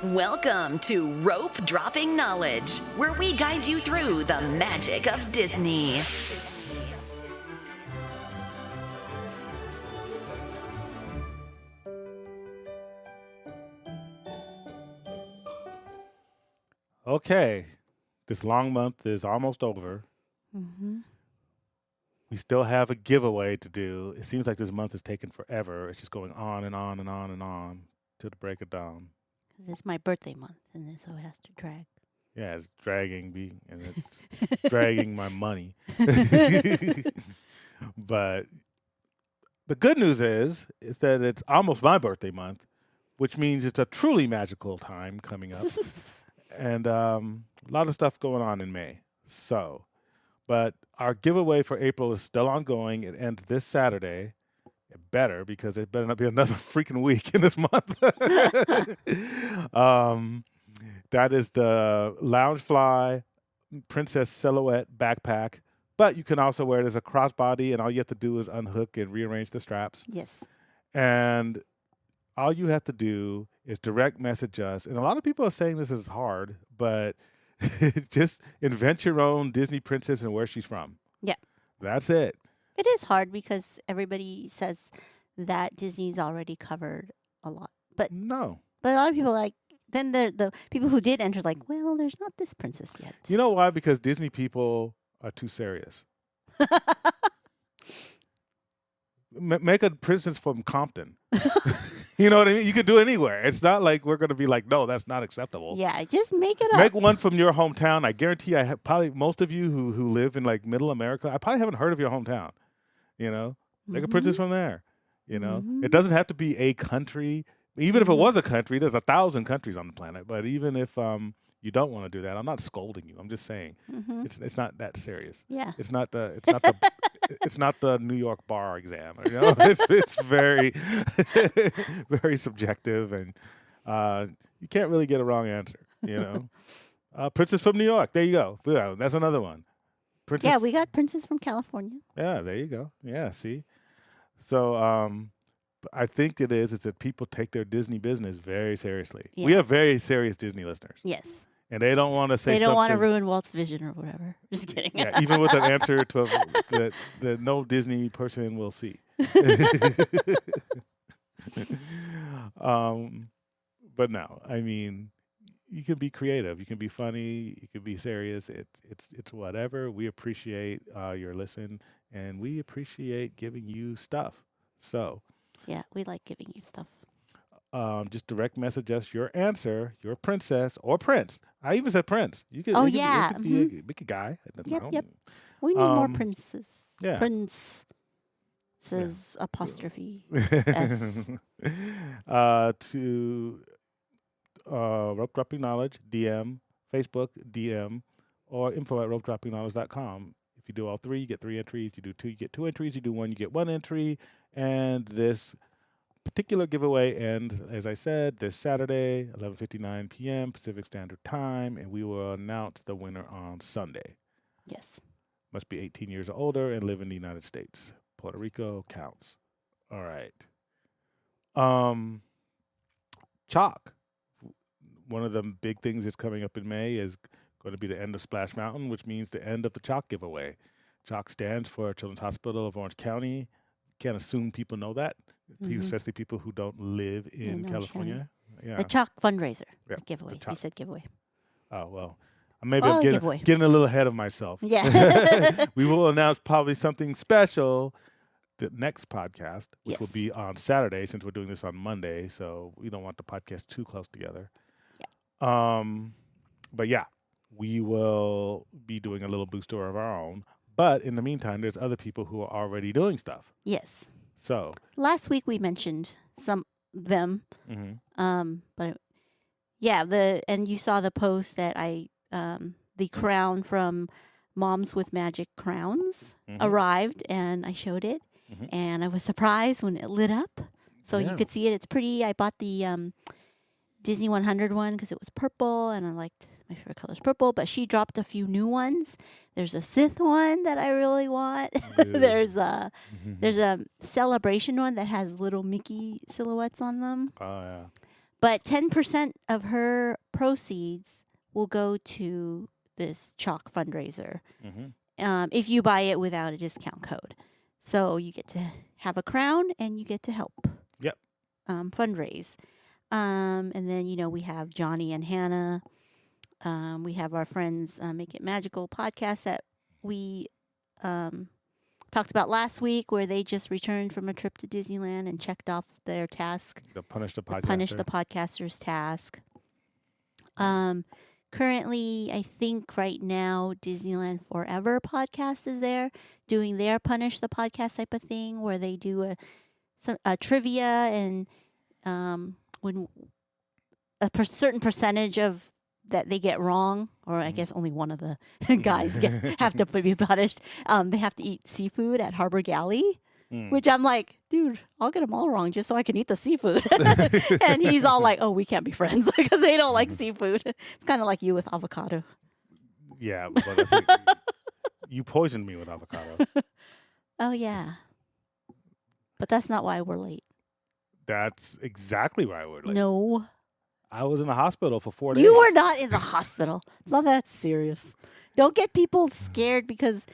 Welcome to Rope Dropping Knowledge, where we guide you through the magic of Disney. Okay, this long month is almost over. Mm-hmm. We still have a giveaway to do. It seems like this month is taking forever. It's just going on and on and on and on till the break of dawn. It's my birthday month, and then so it has to drag. Yeah, it's dragging me, and it's dragging my money. But the good news is that it's almost my birthday month, which means it's a truly magical time coming up. And a lot of stuff going on in May. But our giveaway for April is still ongoing. It ends this Saturday. It better, because it better not be another freaking week in this month. That is the Loungefly Princess Silhouette backpack. But you can also wear it as a crossbody, and all you have to do is unhook and rearrange the straps. Yes. And all you have to do is direct message us. And a lot of people are saying this is hard, but just invent your own Disney princess and where she's from. Yeah. That's it. It is hard because everybody says that Disney's already covered a lot. But No. a lot of people then the people who did enter like, well, there's not this princess yet. You know why? Because Disney people are too serious. Make a princess from Compton. You know what I mean? You could do it anywhere. It's not like we're going to be like, no, that's not acceptable. Yeah, just make it up. Make one from your hometown. I guarantee I have probably most of you who live in like middle America, I probably haven't heard of your hometown. You know? Make a princess from there. You know? It doesn't have to be a country. Even if it was a country, there's 1,000 countries on the planet. But even if you don't want to do that, I'm not scolding you. I'm just saying it's not that serious. Yeah. It's not the it's not the New York bar exam. You know? It's very very subjective, and you can't really get a wrong answer. You know, Princess from New York. There you go. Yeah, that's another one. Princess. Yeah, we got Princess from California. Yeah, there you go. Yeah, see. So I think it's that people take their Disney business very seriously. Yeah. We have very serious Disney listeners. Yes. And they don't want to say They don't want to something- ruin Walt's vision or whatever. Just kidding. Yeah, even with an answer to that no Disney person will see. But no, I mean, you can be creative, you can be funny, you can be serious. It's whatever. We appreciate your listen, and we appreciate giving you stuff. So Yeah, we like giving you stuff. just direct message us your answer, your princess or prince. I even said prince. You could. Oh, it could- yeah, It could be a guy. Yep. We need more Um, princes. yeah. Prince says apostrophe S. To Rope Dropping Knowledge, DM, Facebook, DM, or info@ropedroppingknowledge.com. If you do all three, you get 3 entries. You do 2, you get 2 entries. You do 1, you get 1 entry. And this particular giveaway ends, as I said, this Saturday, 11:59 p.m. Pacific Standard Time, and we will announce the winner on Sunday. Yes. Must be 18 years or older and live in the United States. Puerto Rico counts. All right. Chalk. One of the big things that's coming up in May is going to be the end of Splash Mountain, which means the end of the Chalk giveaway. Chalk stands for Children's Hospital of Orange County. Can't assume people know that, especially people who don't live in Orange California. Yeah. The chalk fundraiser. Yeah, The giveaway. the chalk. You said giveaway. Oh, well. Maybe Oh, I'm giveaway. getting a little ahead of myself. Yeah. We will announce probably something special the next podcast, which will Yes. be on Saturday since we're doing this on Monday. So we don't want the podcast too close together. Yeah. But yeah, we will be doing a little booster of our own. But in the meantime, there's other people who are already doing stuff. Yes. So. Last week we mentioned some of them. But yeah, and you saw the post that the crown from Moms with Magic Crowns arrived, and I showed it, and I was surprised when it lit up. So you could see it. It's pretty. I bought the Disney 100 one because it was purple, and I liked my favorite color is purple. But she dropped a few new ones. There's a Sith one that I really want. There's a Celebration one that has little Mickey silhouettes on them. Oh yeah. But 10% of her proceeds will go to this chalk fundraiser if you buy it without a discount code. So you get to have a crown and you get to help fundraise. And then, we have Johnny and Hannah. We have our friends Make It Magical podcast that we talked about last week, where they just returned from a trip to Disneyland and checked off their task. The Punish the Podcaster's task. Currently, I think right now Disneyland Forever podcast is there doing their Punish the Podcast type of thing, where they do a trivia and when certain percentage of that they get wrong, or I guess only one of the guys have to be punished. They have to eat seafood at Harbor Galley, which I'm like, dude, I'll get them all wrong just so I can eat the seafood. And he's all like, oh, we can't be friends because they don't like seafood. It's kind of like you with avocado. Yeah, but I think you poisoned me with avocado. Oh, yeah. But that's not why we're late. That's exactly why we're late. No. I was in the hospital for 4 days. You were not in the hospital. It's not that serious. Don't get people scared because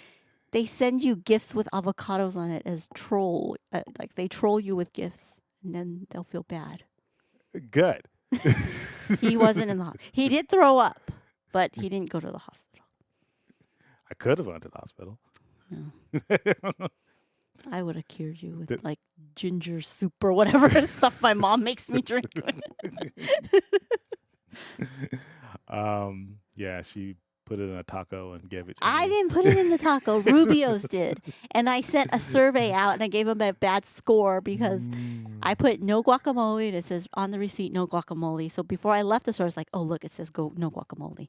they send you gifts with avocados on it as troll. Like they troll you with gifts, and then they'll feel bad. Good. He wasn't in the hospital. He did throw up, but he didn't go to the hospital. I could have went to the hospital. No. I would have cured you with like ginger soup or whatever stuff my mom makes me drink. Yeah, she put it in a taco and gave it to me. I didn't put it in the taco. Rubio's did. And I sent a survey out and I gave them a bad score because I put no guacamole and it says on the receipt, no guacamole. So before I left the store, I was like, oh, look, it says no guacamole.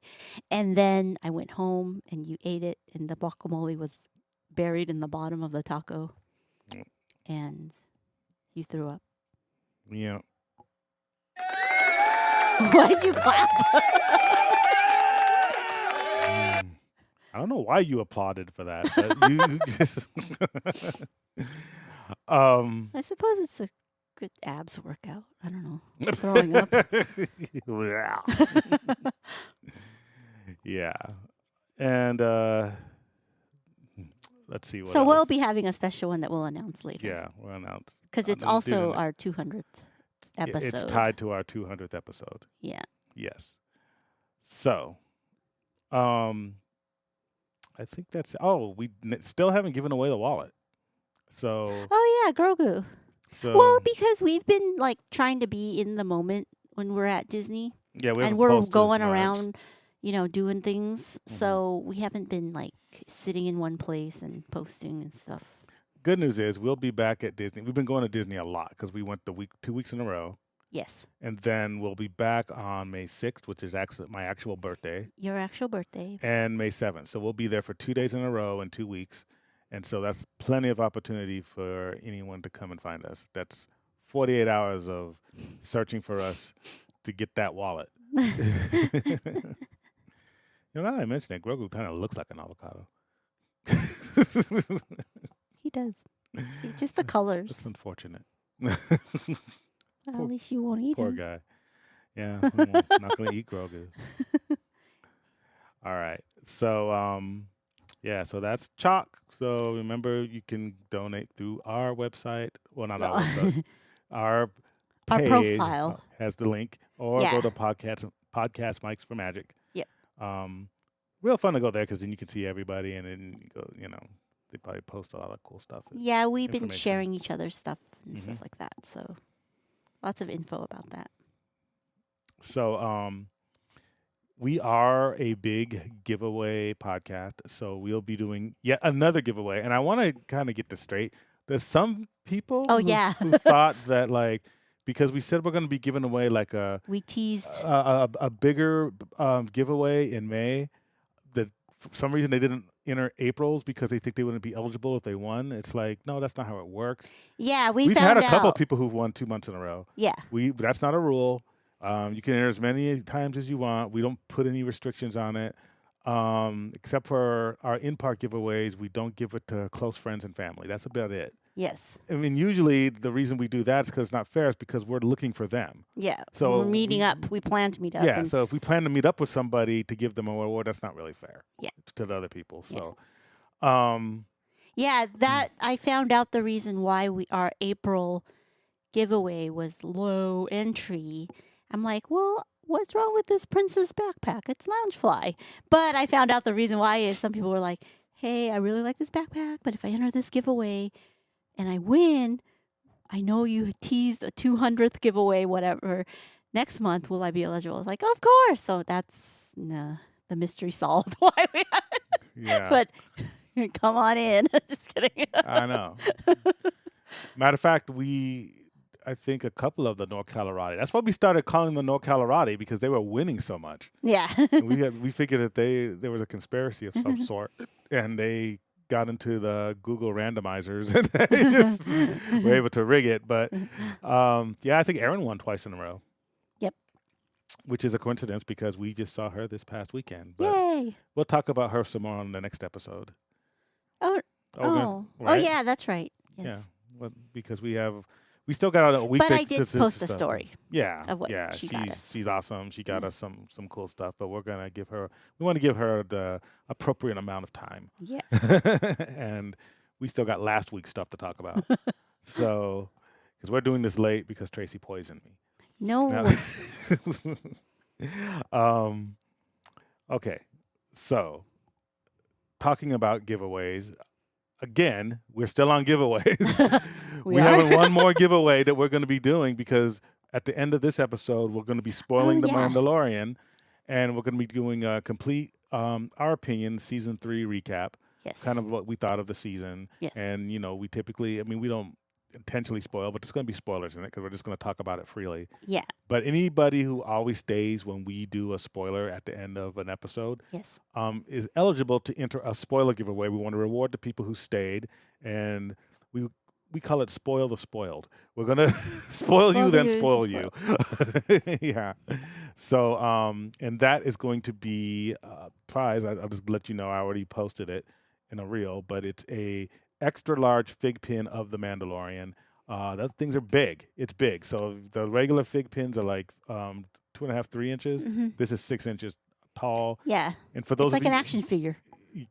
And then I went home and you ate it and the guacamole was buried in the bottom of the taco. And you threw up. Yeah. Why'd you clap? I don't know why you applauded for that, but you just I suppose it's a good abs workout. I don't know. Throwing up. Yeah. And let's see what So else. we'll be having a special one that we'll announce later. Yeah, we'll announce. Because it's also our 200th episode. It's tied to our 200th episode. Yeah. Yes. So, I think that's. Oh, we still haven't given away the wallet. So. Oh yeah, Grogu. So, Well, because we've been like trying to be in the moment when we're at Disney. Yeah, and we're going around, doing things. Mm-hmm. So we haven't been like sitting in one place and posting and stuff. Good news is we'll be back at Disney. We've been going to Disney a lot because we went 2 weeks in a row. Yes. And then we'll be back on May 6th, which is actually my actual birthday. Your actual birthday. And May 7th. So we'll be there for 2 days in a row in 2 weeks. And so that's plenty of opportunity for anyone to come and find us. That's 48 hours of searching for us to get that wallet. Now that I mention it, Grogu kind of looks like an avocado. He does. Just the colors. It's unfortunate. Well, at least you won't eat Poor him. guy. Yeah, I'm not going to eat Grogu. All right. So, so that's Chalk. So remember, you can donate through our website. Well, not our website. Our profile has the link. Or go to podcast Mics for Magic. Yep. Real fun to go there because then you can see everybody and then you go, they probably post a lot of cool stuff. Yeah, we've been sharing each other's stuff and stuff like that. So lots of info about that. So we are a big giveaway podcast. So we'll be doing yet another giveaway. And I want to kind of get this straight. There's some people who thought that because we said we're going to be giving away we teased a bigger giveaway in May, that for some reason they didn't enter April's because they think they wouldn't be eligible if they won. It's like, no, that's not how it works. Yeah, We've had a couple of people who've won 2 months in a row. Yeah. That's not a rule. You can enter as many times as you want. We don't put any restrictions on it. Except for our in-park giveaways, we don't give it to close friends and family. That's about it. Yes. I mean, usually the reason we do that is because it's not fair. Is because we're looking for them. Yeah. So we're meeting up. We plan to meet up. Yeah. And So if we plan to meet up with somebody to give them a reward, that's not really fair. Yeah. To the other people. So, yeah, that I found out the reason why our April giveaway was low entry. I'm like, well, what's wrong with this princess backpack? It's Loungefly. But I found out the reason why is some people were like, hey, I really like this backpack, but if I enter this giveaway and I win, I know you teased a 200th giveaway, whatever. Next month, will I be eligible? I was like, of course. So that's the mystery solved. Why we yeah. But come on in. Just kidding. I know. Matter of fact, I think a couple of the North Colorado. That's why we started calling them the North Colorado, because they were winning so much. Yeah. And we figured that there was a conspiracy of some sort, and they got into the Google randomizers and they just were able to rig it. But I think Erin won twice in a row. Yep. Which is a coincidence because we just saw her this past weekend. But Yay. we'll talk about her some more on the next episode. Oh, right? yeah, that's right. Yes. Yeah, well, because we still got a week. But I did post a story. Yeah, of what yeah, she got us. she's awesome. She got us some cool stuff, but we want to give her the appropriate amount of time. Yeah. And we still got last week's stuff to talk about. So, because we're doing this late because Tracy poisoned me. No. Okay, so talking about giveaways. Again, we're still on giveaways. we have one more giveaway that we're going to be doing because at the end of this episode, we're going to be spoiling The Mandalorian, and we're going to be doing a complete, our opinion, season 3 recap. Yes. Kind of what we thought of the season. Yes. And, we typically, we don't intentionally spoil, but there's going to be spoilers in it because we're just going to talk about it freely. Yeah. But anybody who always stays when we do a spoiler at the end of an episode Yes. Is eligible to enter a spoiler giveaway. We want to reward the people who stayed, and we call it Spoil the Spoiled. We're going to spoil you, then spoil you. Yeah. So, and that is going to be a prize. I'll just let you know, I already posted it in a reel, but it's a extra large fig pin of the Mandalorian. Those things are big. It's big. So the regular fig pins are like 2.5, 3 inches. Mm-hmm. This is 6 inches tall. Yeah. And for those it's like an action figure.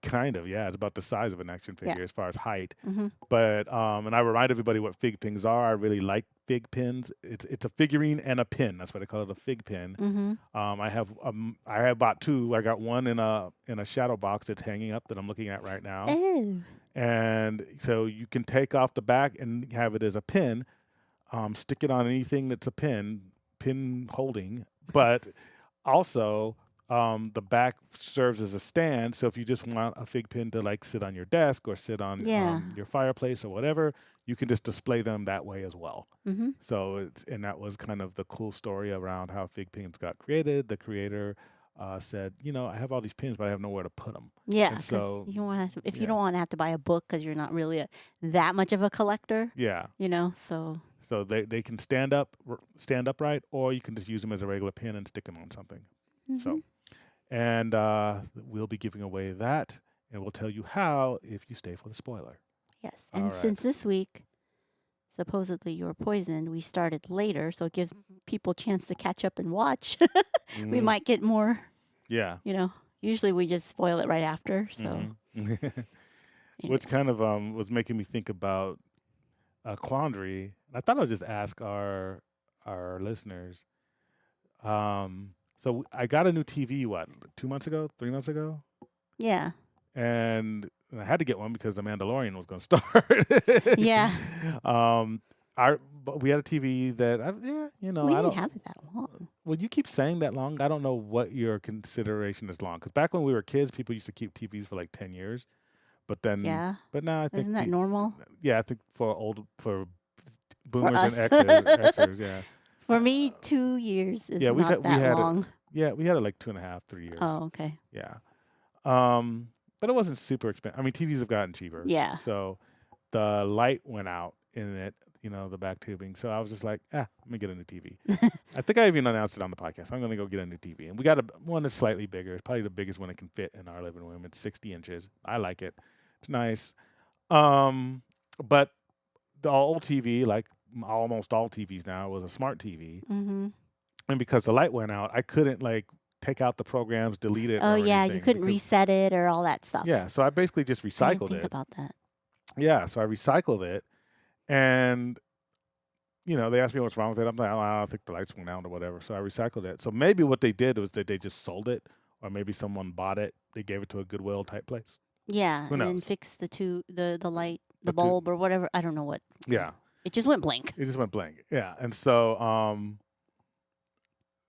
Kind of, yeah. It's about the size of an action figure as far as height. Mm-hmm. But and I remind everybody what fig pins are. I really like fig pins. It's a figurine and a pin. That's why they call it a fig pin. Mm-hmm. I have bought 2. I got one in a shadow box that's hanging up that I'm looking at right now. Oh. And so you can take off the back and have it as a pin, stick it on anything that's a pin holding, but also the back serves as a stand. So if you just want a fig pin to like sit on your desk or sit on your fireplace or whatever, you can just display them that way as well. Mm-hmm. So that was kind of the cool story around how fig pins got created. The creator said, I have all these pins, but I have nowhere to put them. Yeah, and so you don't want to. If you don't want to have to buy a book because you're not really that much of a collector. Yeah. So they can stand upright, or you can just use them as a regular pin and stick them on something. Mm-hmm. So, and we'll be giving away that, and we'll tell you how if you stay for the spoiler. Yes, and since this week, supposedly you were poisoned, we started later, so it gives people a chance to catch up and watch. We might get more. Yeah. Usually we just spoil it right after. So, which kind of was making me think about a quandary. I thought I'd just ask our listeners. So I got a new TV, 2 months ago, 3 months ago? Yeah. And I had to get one because The Mandalorian was going to start. Yeah. But we had a TV that, we didn't have it that long. Well, you keep saying that long. I don't know what your consideration is long. Because back when we were kids, people used to keep TVs for like 10 years. But then, but now I think isn't that normal? Yeah, I think for boomers and Xers, yeah. For me, 2 years is not that long. We had it like 2.5, 3 years. Oh, okay. Yeah. But it wasn't super expensive. TVs have gotten cheaper. Yeah. So the light went out in it, the back tubing. So I was just like, let me get a new TV. I think I even announced it on the podcast. I'm going to go get a new TV. And we got one that's slightly bigger. It's probably the biggest one it can fit in our living room. It's 60 inches. I like it. It's nice. But the old TV, like almost all TVs now, was a smart TV, Mm-hmm. and because the light went out, I couldn't like take out the programs, delete it. Oh or yeah, anything you couldn't because- reset it or all that stuff. Yeah, so I basically just I didn't recycled think it. about that. Yeah, so I recycled it, and they asked me what's wrong with it. I'm like, I think the lights went out or whatever. So I recycled it. So maybe what they did was that they just sold it, or maybe someone bought it. They gave it to a Goodwill type place. Yeah, Who and then knows? fix the light, The the bulb or whatever. I don't know what. Yeah, It just went blank. it just went blank. Yeah, and so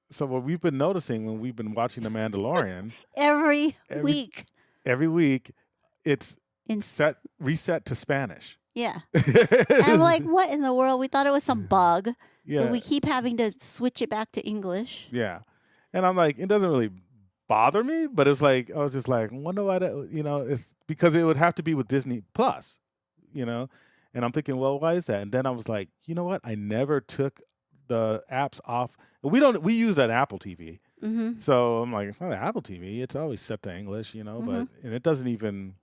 so what we've been noticing when we've been watching The Mandalorian Every Every- week. every week, it's In reset to Spanish. Yeah. And I'm like, what in the world? We thought it was some bug. Yeah, So we keep having to switch it back to English. yeah, and I'm like, it doesn't really bother me, but it's like I was just like, wonder why that, it's because it would have to be with Disney Plus, and I'm thinking, well, why is that? And then I was like, you know what? I never took the apps off. We use that Apple TV, Mm-hmm. so I'm like, it's not an Apple TV. It's always set to English, but and it doesn't even,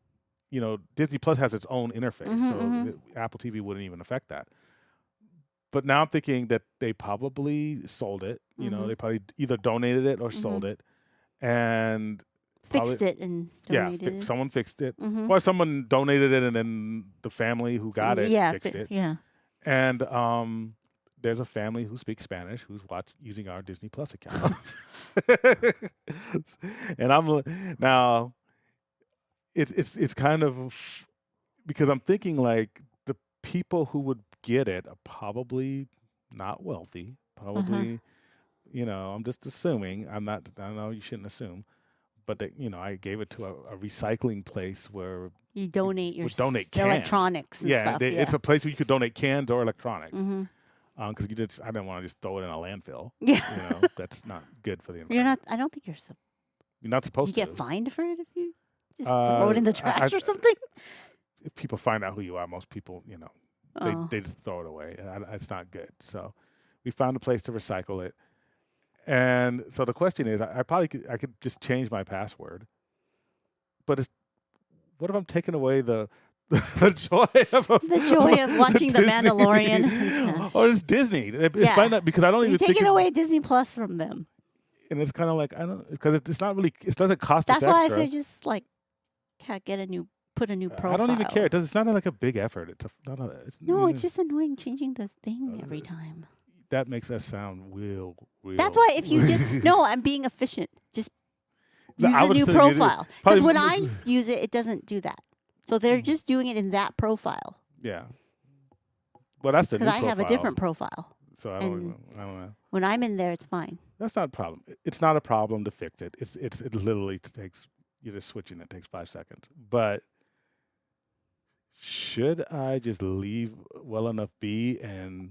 Disney Plus has its own interface, so Apple TV wouldn't even affect that. But now I'm thinking that they probably sold it. They probably either donated it or sold it. And Fixed it and donated it. someone fixed it, Mhm. or someone donated it, and then the family who got it fixed it. Yeah. And there's a family who speaks Spanish who's using our Disney Plus account, and now it's kind of because I'm thinking like the people who would get it are probably not wealthy, probably. I'm just assuming. I know you shouldn't assume, but that I gave it to a recycling place where You donate your would donate cans. electronics and stuff. It's a place where you could donate cans or electronics. Mhm. Because I didn't want to just throw it in a landfill. Yeah. That's not good for the You're environment. not. I don't think you're. You're not You supposed to. get fined for it if you just throw it in the trash I- or something. If people find out who you are, most people, Oh. they just throw it away. It's not good. So we found a place to recycle it. And so the question is, I could just change my password, but what if I'm taking away the joy of The joy of watching The Disney? Mandalorian. Or it's Disney. It's Yeah. might not, because I don't You're even think taking it's, away Disney Plus from them. and it's kind of like I don't because it's not really it doesn't cost That's us why extra. I say just like put a new profile. I don't even care. It's not like a big effort. No, it's just annoying changing the thing every time. that makes us sound real. That's why if you just no, I'm being efficient. Just No, use I a would new say you do. profile. Probably Because when I use it, it doesn't do that. So they're just doing it in that profile. Yeah. Well, that's the new Because I profile. have a different profile. So I and- don't know. When I'm in there, it's fine. That's not a problem. It's not a problem to fix it. It literally takes you're just switching. It takes 5 seconds. But should I just leave well enough be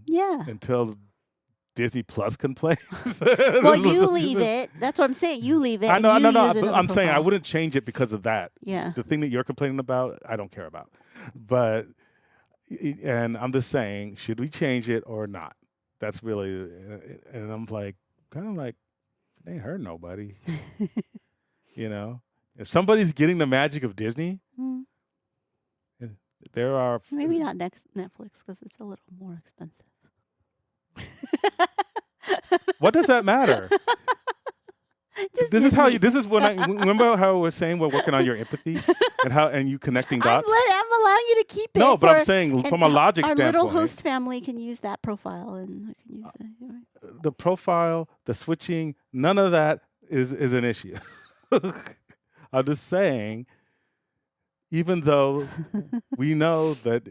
Yeah. until Disney Plus can play? Well, you leave it. That's what I'm saying. You leave it. I know. and No. you use another I'm saying I profile. wouldn't change it because of that. Yeah. The thing that you're complaining about, I don't care about. But and I'm just saying, should we change it or not? That's really, and I'm like, kind of like, it ain't hurt nobody. If somebody's getting the magic of Disney, Mm. there are. Maybe not Netflix because it's a little more expensive. What does that matter? Just This is how Disney. you. This is when I remember how we're saying we're working on your empathy and you connecting dots. I'm allowing you to keep it. No, but I'm for- saying and from a logic our standpoint, little host family can use that profile, and I can use it. the profile, the switching, none of that is an issue. I'm just saying, even though we know that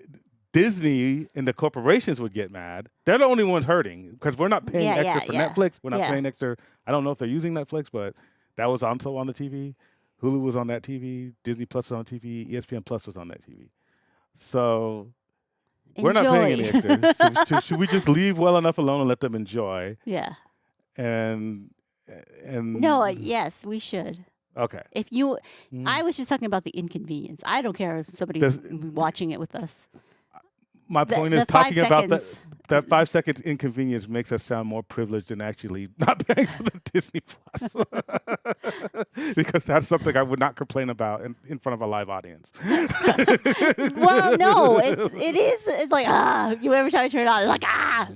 Disney and the corporations would get mad, they're the only ones hurting because we're not paying Yeah, extra for yeah. Netflix. We're not Yeah. paying extra. I don't know if they're using Netflix, but that was also on the TV. Hulu was on that TV. Disney Plus was on TV. ESPN Plus was on that TV. So we're not paying any Enjoy. extra. Should we just leave well enough alone and let them enjoy? Yeah. And No. Yes, we should. Okay. If you, Mm. I was just talking about the inconvenience. I don't care if somebody's Does- watching it with us. My The- point the is 5 talking about that. seconds. that 5 seconds inconvenience makes us sound more privileged than actually not paying for the Disney Plus. Because that's something I would not complain about in front of a live audience. Well, no, it's like you every time you turn it on, it's like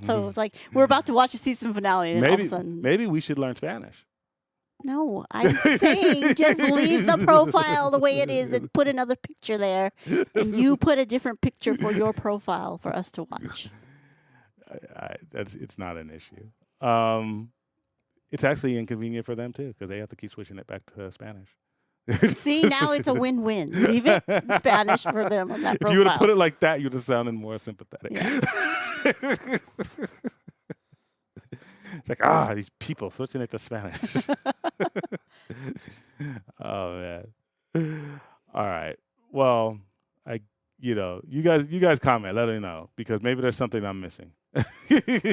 So it's like we're about to watch a season finale, and all of a sudden, maybe we should learn Spanish. no, I'm saying just leave the profile the way it is and put another picture there, and you put a different picture for your profile for us to watch. It's not an issue. It's actually inconvenient for them too because they have to keep switching it back to Spanish. See, now it's a win-win. Leave it in Spanish for them on that profile. If you would have put it like that, you'd have sounded more sympathetic. Yeah. It's like, these people switching it to Spanish. Oh man. All right. Well, you guys comment. Let me know because maybe there's something I'm missing. I don't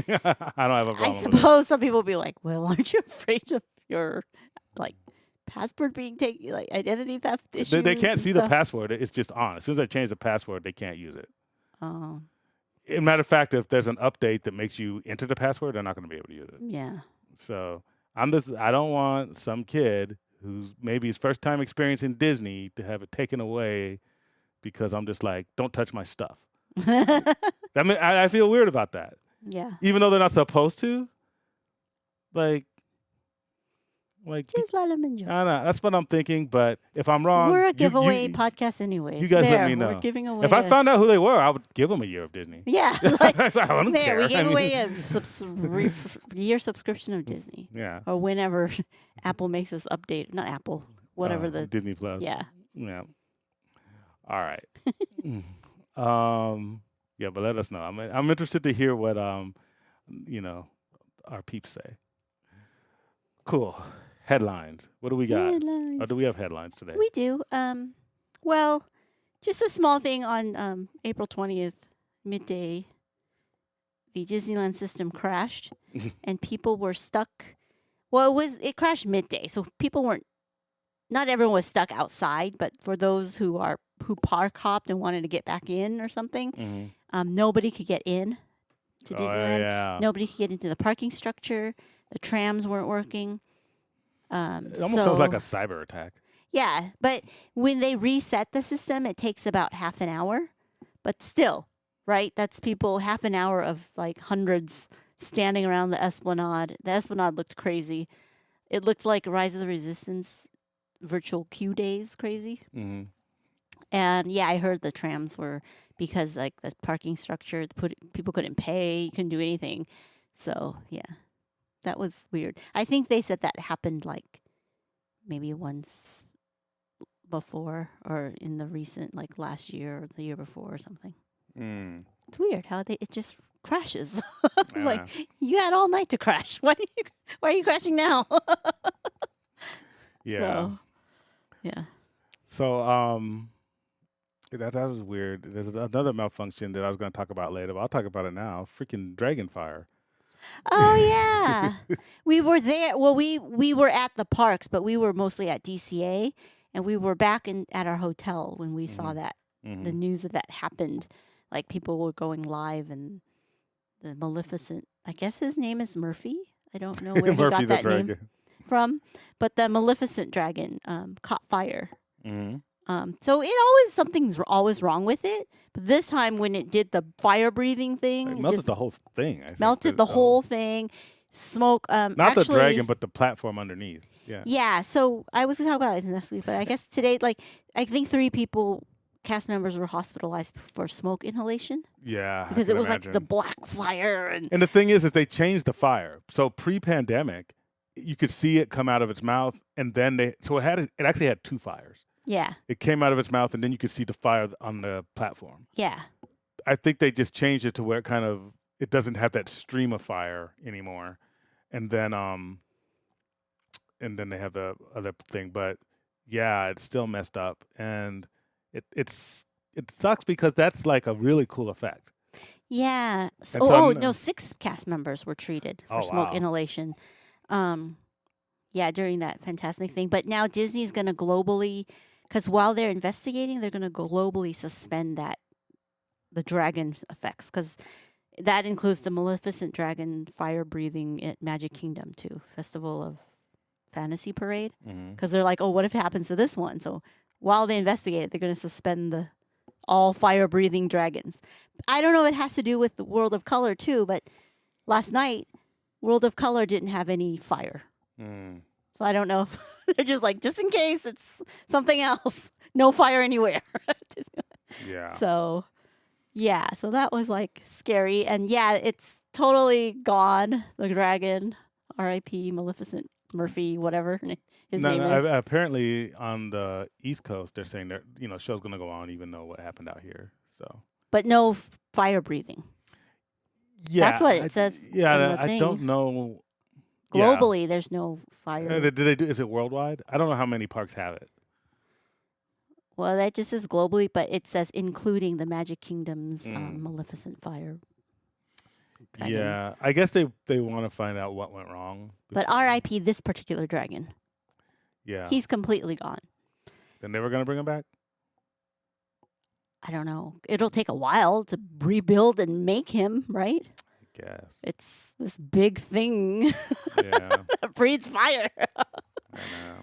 have a problem. I suppose some people will be like, "Well, aren't you afraid of your passport being taken, identity theft issues?" They can't see the password. It's just on. As soon as I change the password, they can't use it. Oh. As a matter of fact, if there's an update that makes you enter the password, they're not going to be able to use it. Yeah. So I don't want some kid who's maybe his first time experiencing Disney to have it taken away because I'm just like, don't touch my stuff. I feel weird about that. Yeah. Even though they're not supposed to. Like just let them enjoy. I know that's what I'm thinking, but if I'm wrong, we're a giveaway podcast anyway. You guys let me know. We're giving away. If I found out who they were, I would give them a year of Disney. Yeah, I don't care. We gave away a year subscription of Disney. Yeah. Or whenever Apple makes us update, not Apple, whatever the Disney Plus. Yeah. Yeah. All right. Yeah, but let us know. I'm interested to hear what our peeps say. Cool. Headlines. What do we got? Headlines. Or do we have headlines today? We do. Well, just a small thing on April 20th, midday, the Disneyland system crashed and people were stuck. Well, it crashed midday, so people not everyone was stuck outside, but for those who park hopped and wanted to get back in or something, nobody could get in to Disneyland. Yeah. Nobody could get into the parking structure. The trams weren't working. It almost sounds like a cyber attack. Yeah, but when they reset the system, it takes about half an hour. But still, right? That's people, half an hour of hundreds standing around the Esplanade. The Esplanade looked crazy. It looked like Rise of the Resistance virtual queue days crazy. Mm-hmm. And yeah, I heard the trams were because the parking structure, people couldn't pay, you couldn't do anything. So yeah. That was weird. I think they said that happened maybe once before or in the recent last year or the year before or something. Mm. It's weird how it just crashes. It's you had all night to crash. Why are you crashing now? Yeah. So that was weird. There's another malfunction that I was going to talk about later, but I'll talk about it now. Freaking Dragonfire. Oh yeah, we were there. Well, we were at the parks, but we were mostly at DCA, and we were back at our hotel when we saw that the news of that happened. People were going live, and the Maleficent. I guess his name is Murphy. I don't know where he got that name from, but the Maleficent dragon caught fire. Mm-hmm. So something's always wrong with it. But this time when it did the fire breathing thing, it melted the whole thing. I think. Melted the whole thing. Smoke. Not the dragon, but the platform underneath. Yeah. Yeah. So I was going to talk about it next week, but I guess today, I think 3 cast members were hospitalized for smoke inhalation. Yeah. Because it was the black fire. And the thing is they changed the fire. So pre-pandemic, you could see it come out of its mouth, and then it actually had 2 fires. Yeah. It came out of its mouth, and then you could see the fire on the platform. Yeah. I think they just changed it to where it doesn't have that stream of fire anymore. And then they have the other thing. But yeah, it's still messed up. And it sucks because that's a really cool effect. Yeah. No, 6 cast members were treated for smoke inhalation. Yeah, during that Fantasmic thing. But now Disney's going to globally, because while they're investigating, they're going to globally suspend the dragon effects. Because That includes the Maleficent Dragon fire breathing at Magic Kingdom too, Festival of Fantasy Parade. Because they're like, oh, what if it happens to this one? So while they investigate it, they're going to suspend the all fire breathing dragons. I don't know if it has to do with the World of Color too, but last night, World of Color didn't have any fire. So I don't know if they're just like, just in case it's something else. No fire anywhere. Yeah. So, yeah. So that was like scary. And yeah, it's totally gone. The dragon, R.I.P. Maleficent Murphy, whatever his name is. Apparently on the East Coast, they're saying that, show's going to go on even though what happened out here. So, but no fire breathing. Yeah. That's what it says. Yeah. I don't know. Globally, there's no fire. Did they do? Is it worldwide? I don't know how many parks have it. Well, that just says globally, but it says including the Magic Kingdom's Maleficent Fire. Dragon. Yeah, I guess they want to find out what went wrong. But R.I.P. this particular dragon. Yeah. He's completely gone. They're never going to bring him back? I don't know. It'll take a while to rebuild and make him, right? I guess. It's this big thing. Yeah. That breathes fire. I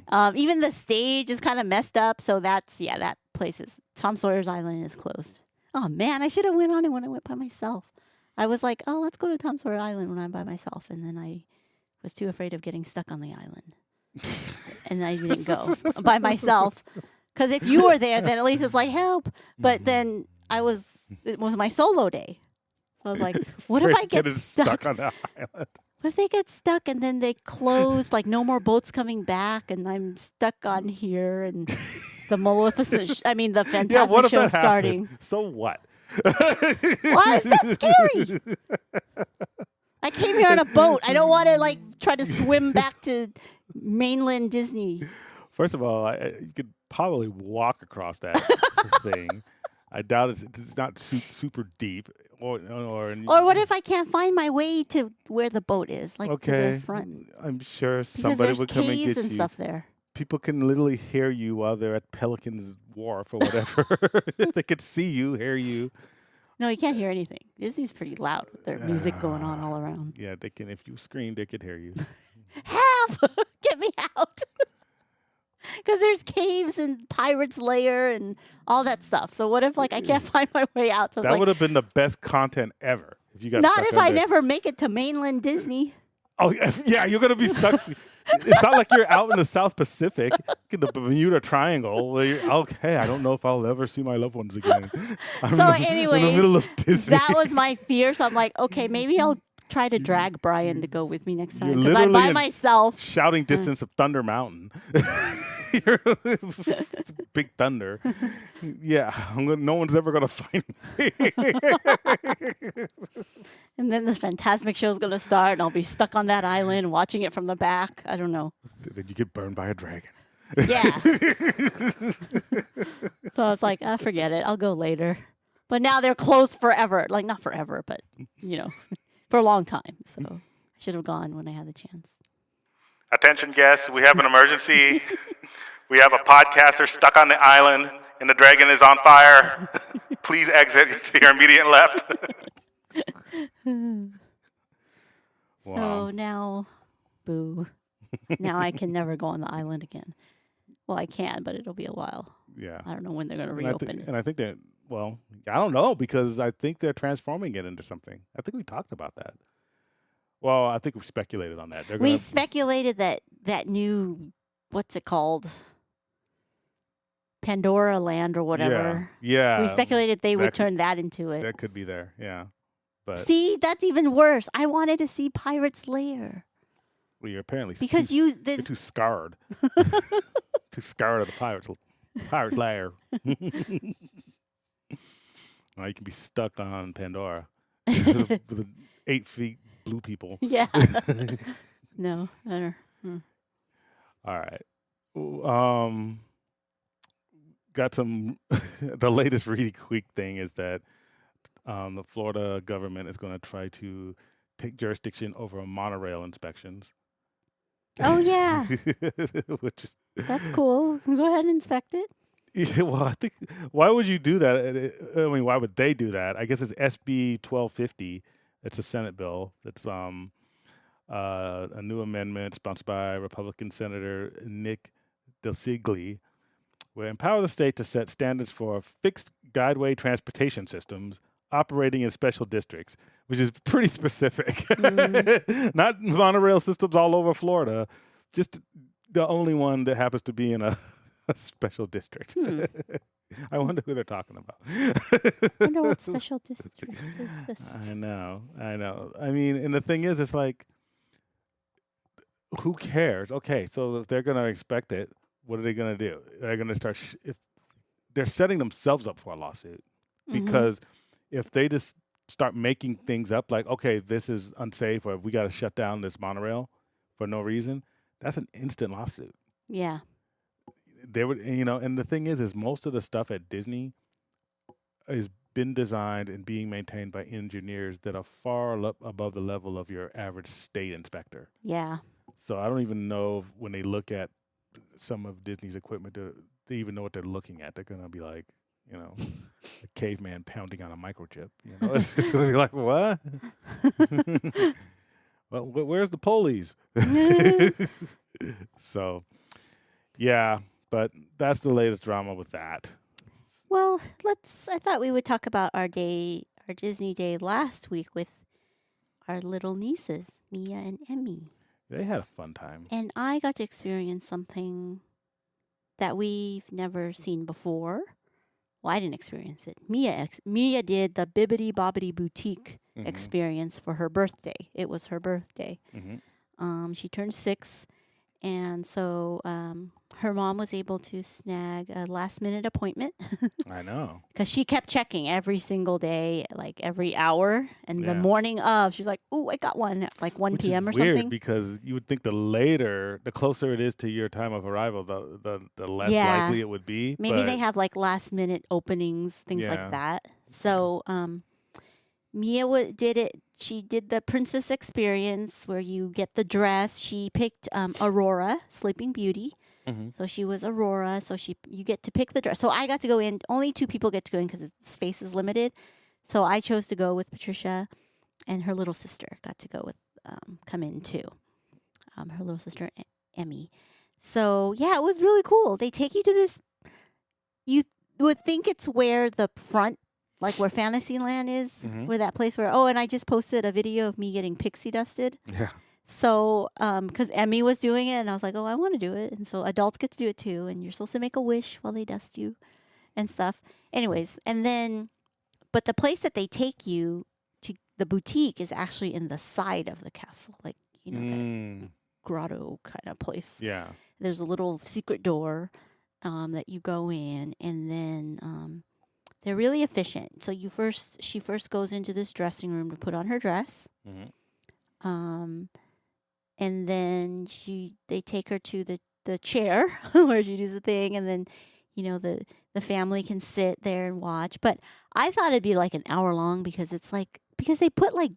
know. Even the stage is kind of messed up. So that place is, Tom Sawyer's Island is closed. Oh, man, I should have went on it when I went by myself. I was like, oh, let's go to Tom Sawyer Island when I'm by myself. And then I was too afraid of getting stuck on the island. And I didn't go by myself. Because if you were there, then at least it's like, help. But then it was my solo day. So I was like, what if I get stuck on the island? What if they get stuck and then they close, like no more boats coming back and I'm stuck on here and the Maleficent, the Fantastic show starting. So what? Why is that scary? I came here on a boat. I don't want to try to swim back to mainland Disney. First of all, you could probably walk across that thing. I doubt it's not super deep. Or what if I can't find my way to where the boat is, to the front? I'm sure somebody would come and get you. Because there's caves and stuff there. People can literally hear you while they're at Pelican's Wharf or whatever. They could see you, hear you. No, you can't hear anything. Disney's pretty loud with their music going on all around. Yeah, they can. If you scream, they could hear you. Help! Get me out! Because there's caves and Pirate's Lair and all that stuff. So what if I can't find my way out? So that would have been the best content ever if you got not stuck if I never make it to mainland Disney. Oh yeah, you're gonna be stuck. It's not like you're out in the South Pacific, in the Bermuda Triangle. Where you're, okay, I don't know if I'll ever see my loved ones again. Anyways, in the middle of Disney. That was my fear. So I'm like, okay, maybe I'll try to drag Brian to go with me next time because I'm by myself. Shouting distance of Thunder Mountain. Big Thunder. Yeah, no one's ever gonna find me. And then the Fantasmic show is gonna start, and I'll be stuck on that island watching it from the back. I don't know. Then you get burned by a dragon. Yeah. So I was like, forget it. I'll go later. But now they're closed forever. Not forever, but for a long time. So I should have gone when I had the chance. Attention guests, we have an emergency. We have a podcaster stuck on the island and the dragon is on fire. Please exit to your immediate left. Wow. So now, boo. Now I can never go on the island again. Well, I can, but it'll be a while. Yeah. I don't know when they're going to reopen. I think that, I don't know because I think they're transforming it into something. I think we talked about that. Well, I think we speculated on that. We speculated that new, what's it called? Pandora Land or whatever. Yeah. We speculated they would turn that into it. That could be there, yeah. But see, that's even worse. I wanted to see Pirate's Lair. Well, you're apparently you're too scarred. Too scarred of the Pirate's Lair. Well, you can be stuck on Pandora with 8 feet blue people. Yeah. No. I don't. All right. Got some. The latest really quick thing is that the Florida government is going to try to take jurisdiction over monorail inspections. Oh yeah. Which is that's cool. Go ahead and inspect it. Yeah, well, I think why would you do that? I mean, why would they do that? I guess it's SB 1250. It's a Senate bill. It's a new amendment sponsored by Republican Senator Nick DeCigli, will empower the state to set standards for fixed guideway transportation systems operating in special districts, which is pretty specific. Not monorail systems all over Florida, just the only one that happens to be in a special district. I wonder who they're talking about. I wonder what special district is this. I know. I mean, and the thing is, it's like, who cares? Okay, so if they're going to expect it, what are they going to do? They're going to start, if they're setting themselves up for a lawsuit, because if they just start making things up, like, okay, this is unsafe, or we got to shut down this monorail for no reason, that's an instant lawsuit. Yeah. They would, and the thing is most of the stuff at Disney has been designed and being maintained by engineers that are far above the level of your average state inspector. Yeah. So I don't even know if when they look at some of Disney's equipment, they even know what they're looking at. They're going to be like, a caveman pounding on a microchip. It's just going to be like, what? Well, where's the pulleys? So, yeah, but that's the latest drama with that. Well, I thought we would talk about our Disney day last week with our little nieces, Mia and Emmy. They had a fun time. And I got to experience something that we've never seen before. Well, I didn't experience it. Mia did the Bibbidi Bobbidi Boutique experience for her birthday. It was her birthday. She turned 6, and so her mom was able to snag a last-minute appointment. I know. Because she kept checking every single day, like every hour. And the morning of, she's like, ooh, I got one at like 1 p.m. or weird, something. Because you would think the closer it is to your time of arrival, the less likely it would be. Maybe they have like last-minute openings, things like that. So Mia did it. She did the princess experience where you get the dress. She picked Aurora, Sleeping Beauty. So she was Aurora. So you get to pick the dress. So I got to go in. Only 2 people get to go in because the space is limited. So I chose to go with Patricia, and her little sister got to go with come in too. Her little sister Emmy. So yeah, it was really cool. They take you to this. You would think it's where the front, like where Fantasyland is, where that place where, and I just posted a video of me getting pixie dusted. Yeah. So, because Emmy was doing it, and I was like, I want to do it. And so adults get to do it too, and you're supposed to make a wish while they dust you and stuff. Anyways, and then, but the place that they take you to, the boutique, is actually in the side of the castle, like, that grotto kind of place. Yeah. There's a little secret door that you go in, and then they're really efficient. So she first goes into this dressing room to put on her dress. And then they take her to the chair where she does the thing, and then the family can sit there and watch. But I thought it'd be like an hour long because they put like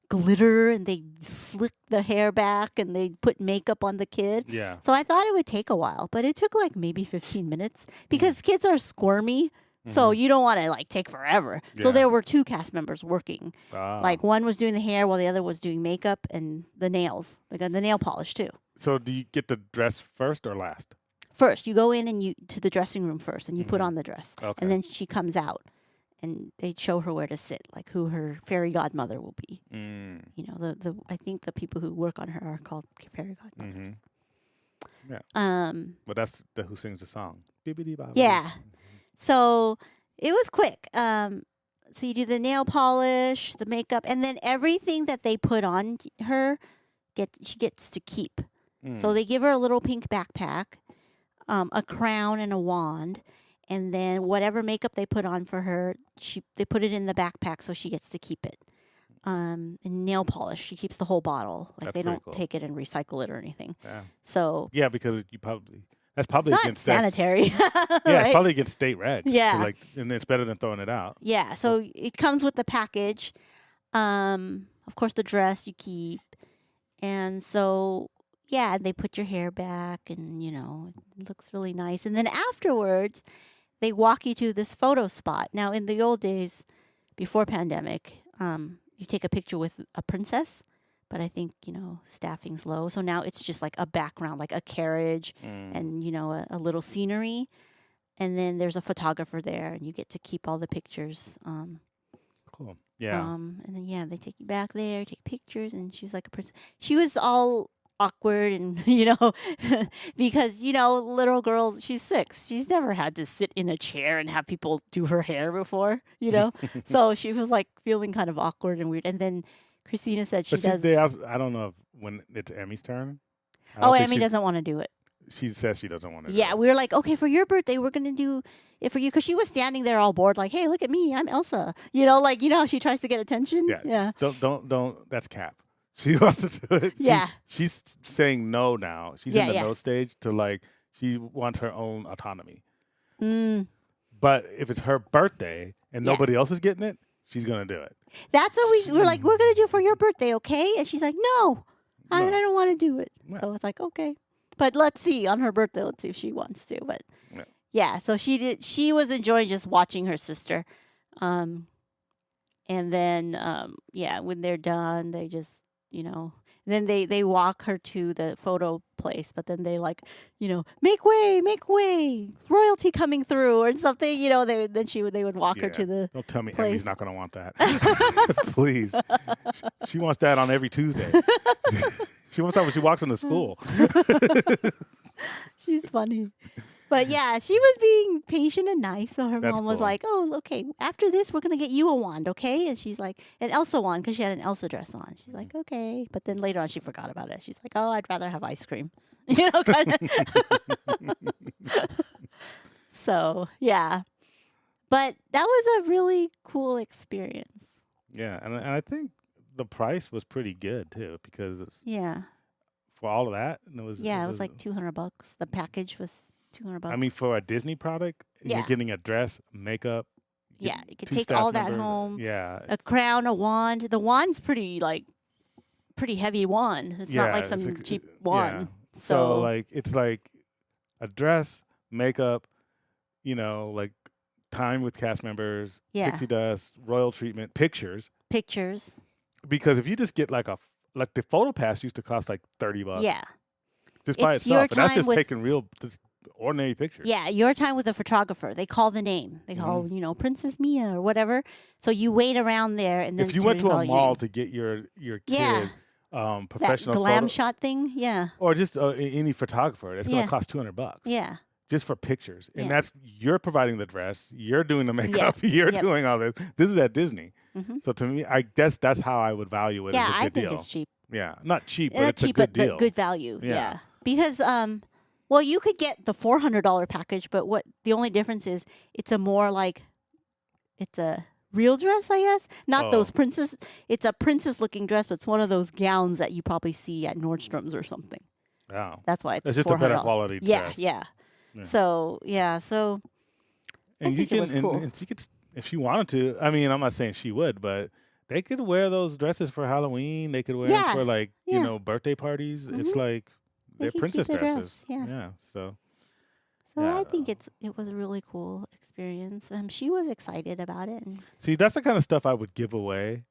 glitter and they slick the hair back and they put makeup on the kid. Yeah. So I thought it would take a while, but it took like maybe 15 minutes because kids are squirmy. So you don't want to like take forever. Yeah. So there were 2 cast members working. Like one was doing the hair while the other was doing makeup and the nails. Like the nail polish too. So do you get the dress first or last? First, you go in and to the dressing room first, and you put on the dress. Okay. And then she comes out, and they show her where to sit, like who her fairy godmother will be. I think the people who work on her are called fairy godmothers. Yeah. But that's who sings the song. Bibbidi Bobbidi. Yeah. So it was quick. So you do the nail polish, the makeup, and then everything that they put on her, she gets to keep. So they give her a little pink backpack, a crown, and a wand, and then whatever makeup they put on for her, they put it in the backpack so she gets to keep it. And nail polish, she keeps the whole bottle. Like they don't take it and recycle it or anything. Yeah. So because that's probably not against sanitary. Yeah, right? It's probably against state regs. Yeah. And it's better than throwing it out. Yeah. So it comes with the package. Of course, the dress you keep. And so, they put your hair back and, it looks really nice. And then afterwards, they walk you to this photo spot. Now, in the old days, before pandemic, you take a picture with a princess, but I think, staffing's low. So now it's just like a background, like a carriage and, a little scenery. And then there's a photographer there, and you get to keep all the pictures. Cool. Yeah. And then, they take you back there, take pictures, and she's like a princess. She was all awkward and, because, little girl, she's 6. She's never had to sit in a chair and have people do her hair before, So she was like feeling kind of awkward and weird. And then Christina said she does. I don't know if when it's Emmy's turn. Emmy doesn't want to do it. She says she doesn't want to. Yeah, we were like, okay, for your birthday, we're gonna do it for you, because she was standing there all bored, like, hey, look at me, I'm Elsa. How she tries to get attention. Yeah. Don't. That's Cap. She wants to do it. Yeah. She's saying no now. She's in the no stage to she wants her own autonomy. But if it's her birthday and nobody else is getting it, she's gonna do it. That's what we're like. We're gonna do it for your birthday, okay? And she's like, no. I don't want to do it. Yeah. So it's like, okay. But let's see on her birthday. Let's see if she wants to. But so she did. She was enjoying just watching her sister. And then when they're done, they just then they walk her to the photo place. But then they make way, royalty coming through or something. They would walk her to the. Don't tell me place. Emmy's not going to want that. Please, she wants that on every Tuesday. She wants that when she walks into school. She's funny. But she was being patient and nice. So her mom was like, oh, okay, after this, we're going to get you a wand, okay? And she's like, an Elsa wand, because she had an Elsa dress on. She's like, okay. But then later on, she forgot about it. She's like, oh, I'd rather have ice cream. Kind of. So, yeah. But that was a really cool experience. Yeah, and I think the price was pretty good too, because for all of that, it was like $200. The package was $200. I mean, for a Disney product, you're getting a dress, makeup. You could take all that home. Yeah, a crown, a wand. The wand's pretty heavy wand. It's not like some cheap wand. Yeah. So it's like a dress, makeup, time with cast members, pixie dust, royal treatment, pictures. Because if you just get the photo pass used to cost like $30. Yeah. Just by itself. And that's just taking real ordinary pictures. Yeah, your time with a photographer. They call the name. They call, Princess Mia or whatever. So you wait around there and then if you went to a mall to get your kid professional that glam photo, shot thing, or just any photographer, it's going to cost $200. Yeah. Just for pictures. And that's, you're providing the dress, you're doing the makeup, you're doing all this. This is at Disney. Mm-hmm. So to me, I guess that's how I would value it as a good deal. I think it's cheap. Yeah, not cheap, but it's a good deal. But good value, yeah. Because, you could get the $400 package, but the only difference is it's a more it's a real dress, I guess. Not those princess. It's a princess-looking dress, but it's one of those gowns that you probably see at Nordstrom's or something. Oh. That's why it's just $400. a better quality dress. Yeah. So, and I think it was cool. And she could, if she wanted to, I mean, I'm not saying she would, but they could wear those dresses for Halloween. They could wear them for birthday parties. Mm-hmm. It's like they're princess dresses. Yeah. So I think it was a really cool experience. She was excited about it. See, that's the kind of stuff I would give away.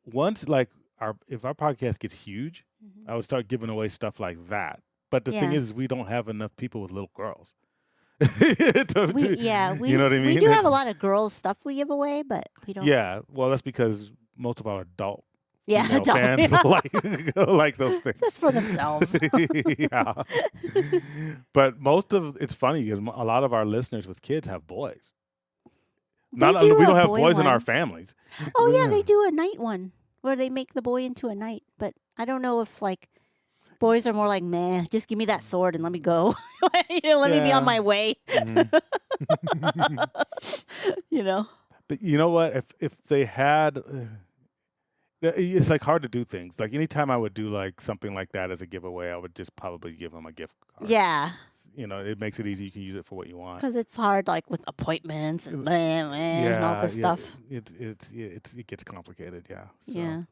Once, if our podcast gets huge, I would start giving away stuff like that. But the thing is, we don't have enough people with little girls. We you know what I mean? We do have a lot of girls stuff we give away, but we don't. Yeah, well, that's because most of our adult adult fans like those things. Just for themselves. Yeah. But it's funny because a lot of our listeners with kids have boys. We don't have boys in our families. Oh, yeah, they do a night one where they make the boy into a knight. But I don't know if, boys are more like, meh, just give me that sword and let me go. Let me be on my way. Mm-hmm. But you know what? If they had... It's hard to do things. Anytime I would do something like that as a giveaway, I would just probably give them a gift card. Yeah. It makes it easy. You can use it for what you want. Because it's hard, with appointments and and all this stuff. It gets complicated. Yeah. So, yeah.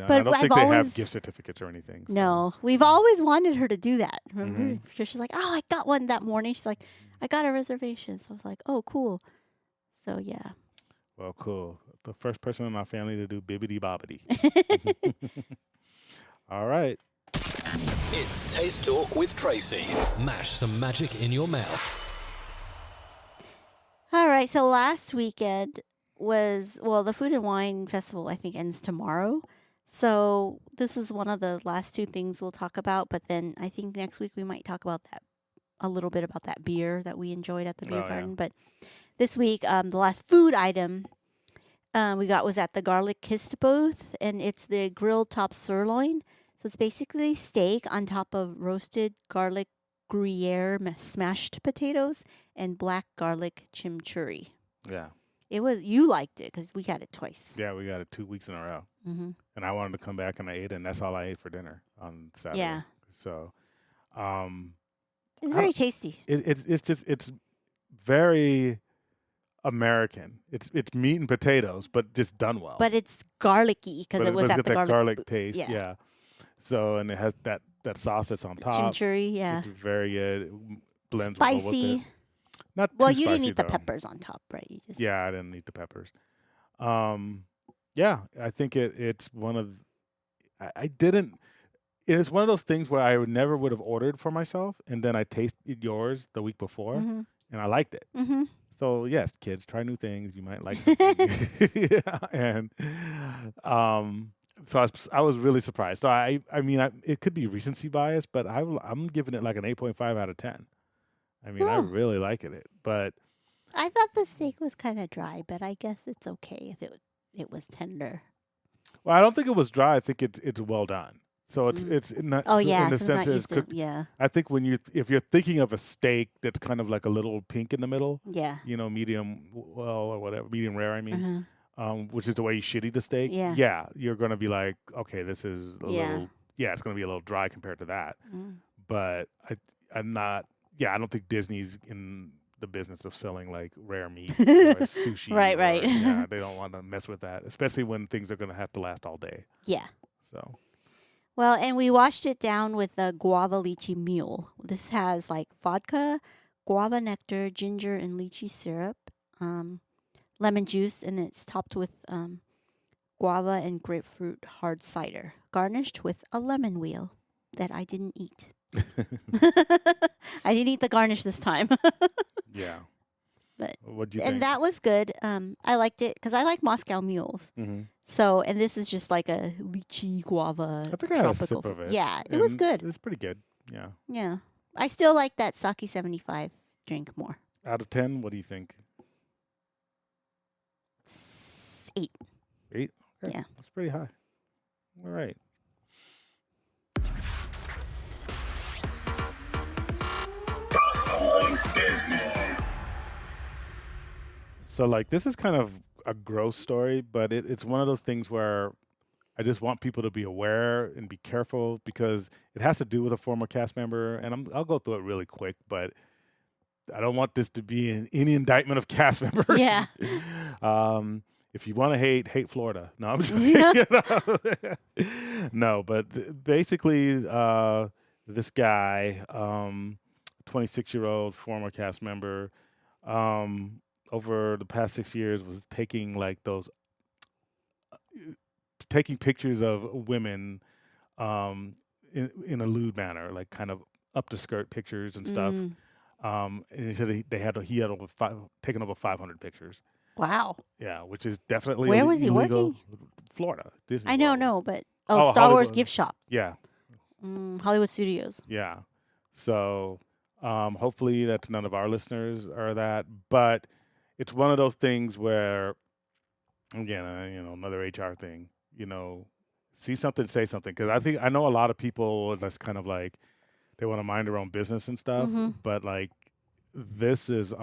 But I don't think they have gift certificates or anything. So. No, we've always wanted her to do that. Remember? Mm-hmm. She's like, oh, I got one that morning. She's like, I got a reservation. So I was like, oh, cool. So yeah. Well, cool. the first person in our family to do Bibbidi Bobbidi. All right. It's Taste Talk with Tracy. Mash some magic in your mouth. All right, so last weekend was, the Food and Wine Festival, I think, ends tomorrow. So this is one of the last two things we'll talk about. But then I think next week we might talk about that, a little bit about that beer that we enjoyed at the beer garden. But this week, the last food item we got was at the Garlic Kissed booth, and it's the grilled top sirloin. So it's basically steak on top of roasted garlic Gruyere smashed potatoes and black garlic chimichurri. Yeah. You liked it because we got it twice. Yeah, we got it 2 weeks in a row. Mm-hmm. And I wanted to come back and I ate it, and that's all I ate for dinner on Saturday. Yeah. So, it's very tasty. It's very American. It's meat and potatoes, but just done well. But it's garlicky because it was at the garlic taste. Yeah. Yeah. So, and it has that sauce that's on top. Chimichurri, yeah. It's very good. It blends well with Spicy. it. Not too Well, you spicy, didn't eat the though. peppers on top, right? You just Yeah, I didn't eat the peppers. Yeah, I think it's one of. I didn't. It's one of those things where I never would have ordered for myself, and then I tasted yours the week before, and I liked it. Mm-hmm. So yes, kids, try new things. You might like something. Yeah, and so I was really surprised. So I mean, it could be recency bias, but I'm giving it like an 8.5 out of 10. I mean, I really like it, but I thought the steak was kind of dry, but I guess it's okay if it was tender. well, I don't think it was dry. I think it's well done. So it's not. Oh so yeah, in the 'cause I'm sense not it's used to- cooked. yeah, I think if you're thinking of a steak that's kind of like a little pink in the middle, yeah. medium well or whatever, medium rare. I mean, Uh-huh. which is the way you should eat the steak. Yeah. You're gonna be like, okay, this is a little. Yeah, it's gonna be a little dry compared to that. But I'm not. Yeah, I don't think Disney's in the business of selling like rare meat or sushi. Right. Yeah, they don't want to mess with that, especially when things are gonna have to last all day. Yeah. So. Well, and we washed it down with a guava lychee mule. This has like vodka, guava nectar, ginger, and lychee syrup, lemon juice, and it's topped with guava and grapefruit hard cider, garnished with a lemon wheel that I didn't eat. I didn't eat the garnish this time. Yeah. But what'd you think? and that was good. I liked it because I like Moscow mules. Mm-hmm. So, and this is just like a lychee guava. I think I had a sip of it. Yeah, it was good. It was pretty good. Yeah. Yeah. I still like that Sake 75 drink more. Out of 10, what do you think? 8. 8? Okay. Yeah. That's pretty high. All right. So, like, this is kind of a gross story, but it's one of those things where I just want people to be aware and be careful because it has to do with a former cast member. And I'll go through it really quick, but I don't want this to be any indictment of cast members. Yeah. If you want to hate Florida. No, I'm just kidding. No, but basically, this guy, 26-year-old former cast member, over the past 6 years was taking pictures of women in a lewd manner, like kind of up the skirt pictures and stuff. And he said he had taken over 500 pictures. Wow. Yeah, which is definitely Where was he illegal. working? Florida. Disney I know, World. no, but Oh, Star Wars Hollywood. gift shop. Yeah, Hollywood Studios. yeah. So hopefully that's none of our listeners are that, but it's one of those things where, again, another HR thing. See something, say something. Because I know a lot of people that's kind of like they want to mind their own business and stuff, but like this is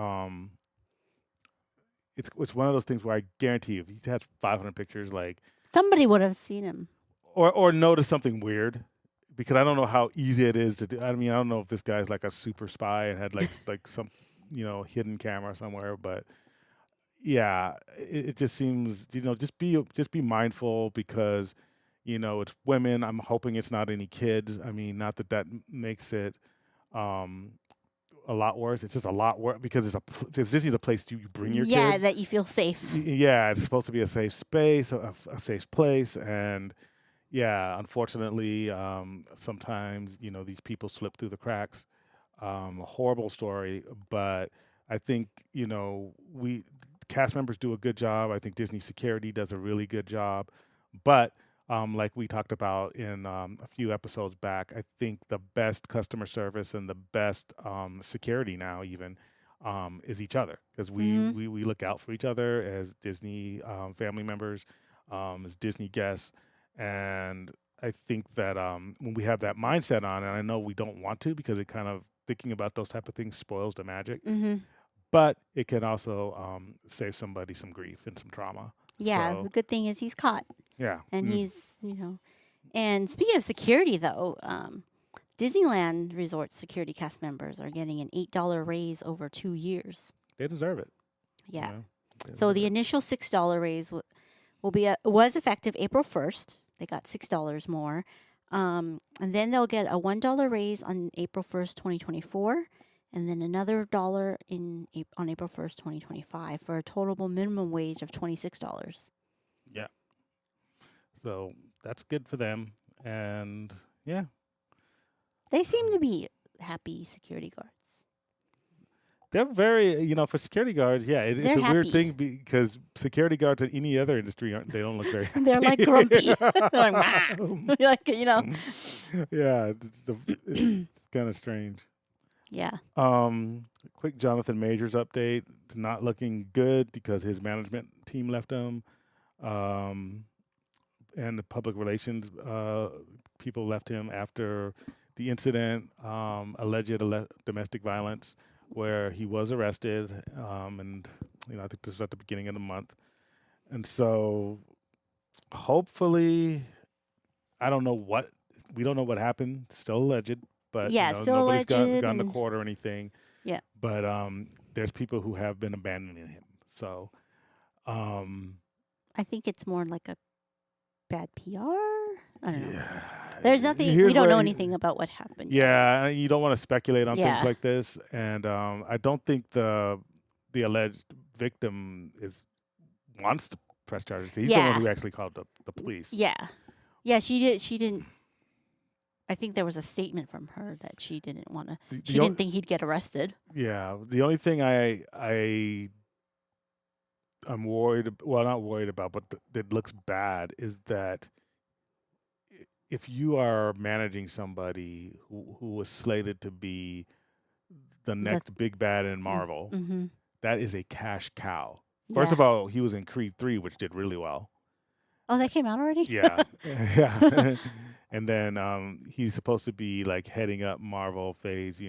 it's one of those things where I guarantee you, if he has 500 pictures, like Somebody would have seen him. or notice something weird, because I don't know how easy it is to do. I mean, I don't know if this guy's like a super spy and had like some hidden camera somewhere, but yeah, it just seems just be mindful because it's women. I'm hoping it's not any kids. I mean, not that makes it a lot worse. It's just a lot worse because Disney's a place you bring your Yeah, kids. that you feel safe. Yeah, it's supposed to be a safe space, a safe place, and yeah, unfortunately, sometimes these people slip through the cracks. A horrible story, but I think we cast members do a good job. I think Disney security does a really good job, but like we talked about in a few episodes back, I think the best customer service and the best security now even is each other, because we look out for each other as Disney family members, as Disney guests. And I think that when we have that mindset on, and I know we don't want to, because it kind of thinking about those type of things spoils the magic, but it can also save somebody some grief and some trauma. Yeah, So, the good thing is he's caught. yeah. And he's, and speaking of security, though, Disneyland Resort security cast members are getting an $8 raise over 2 years. They deserve it. Yeah. They So deserve the it. initial $6 raise was effective April 1st. They got $6 more. And then they'll get a $1 raise on April 1st, 2024. And then another dollar on April 1st, 2025, for a total minimum wage of $26. Yeah. So that's good for them. And yeah. They seem to be happy security guards. They're very, for security guards, yeah, it's They're a weird happy. thing because security guards in any other industry, they don't look very happy. They're like grumpy. They're like, "Wah." Like, Yeah, it's kind of strange. Yeah. Quick Jonathan Majors update. It's not looking good because his management team left him. And the public relations people left him after the incident, alleged domestic violence, where he was arrested. And I think this was at the beginning of the month. And so hopefully, we don't know what happened. Still alleged. But Yeah, still nobody's alleged gone to and- court or anything. Yeah. But there's people who have been abandoning him. So I think it's more like a bad PR. I don't know. yeah. There's nothing. Here's We don't where- know anything about what happened. Yeah, you don't want to speculate on Yeah. things like this. And I don't think the alleged victim wants to press charges. He's the Yeah. one who actually called the police. Yeah. Yeah, she did. She didn't. I think there was a statement from her that she didn't want to. The- She the o- didn't think he'd get arrested. Yeah, the only thing I'm worried. Well, not worried about, but that looks bad is that if you are managing somebody who was slated to be the next big bad in Marvel, Mm-hmm. that is a cash cow. First of all, he was in Creed 3, which did really well. Oh, that came out already? Yeah, yeah. And then he's supposed to be like heading up Marvel Phase,